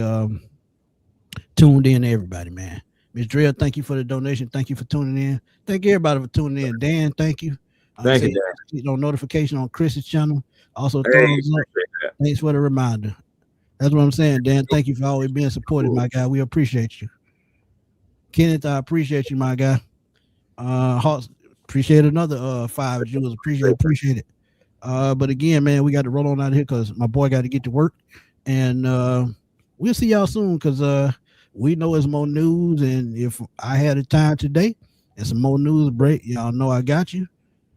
tuned in to everybody, man. Ms. Drill, thank you for the donation. Thank you for tuning in. Thank everybody for tuning in. Dan, thank you. Thank you, Dan. Notification on Chris's channel. Also, thumbs up. Thanks for the reminder. That's what I'm saying, Dan. Thank you for always being supportive, my guy. We appreciate you. Kenneth, I appreciate you, my guy. Hawks, appreciate another 5 jewels. Appreciate it. But again, man, we got to roll on out of here because my boy got to get to work. And we'll see y'all soon because we know it's more news. And if I had the time today and some more news break, y'all know I got you.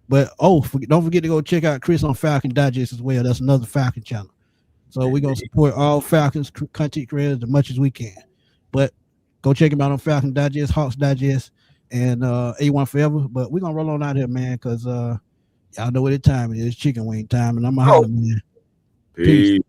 But don't forget to go check out Chris on Falcon Digest as well. That's another Falcon channel. So we're going to support all Falcons content creators as much as we can. But go check him out on Falcon Digest, Hawks Digest, and A1 Forever. But we're going to roll on out here, man, because y'all know what the time it is. Chicken wing time, and I'm out, man. Peace.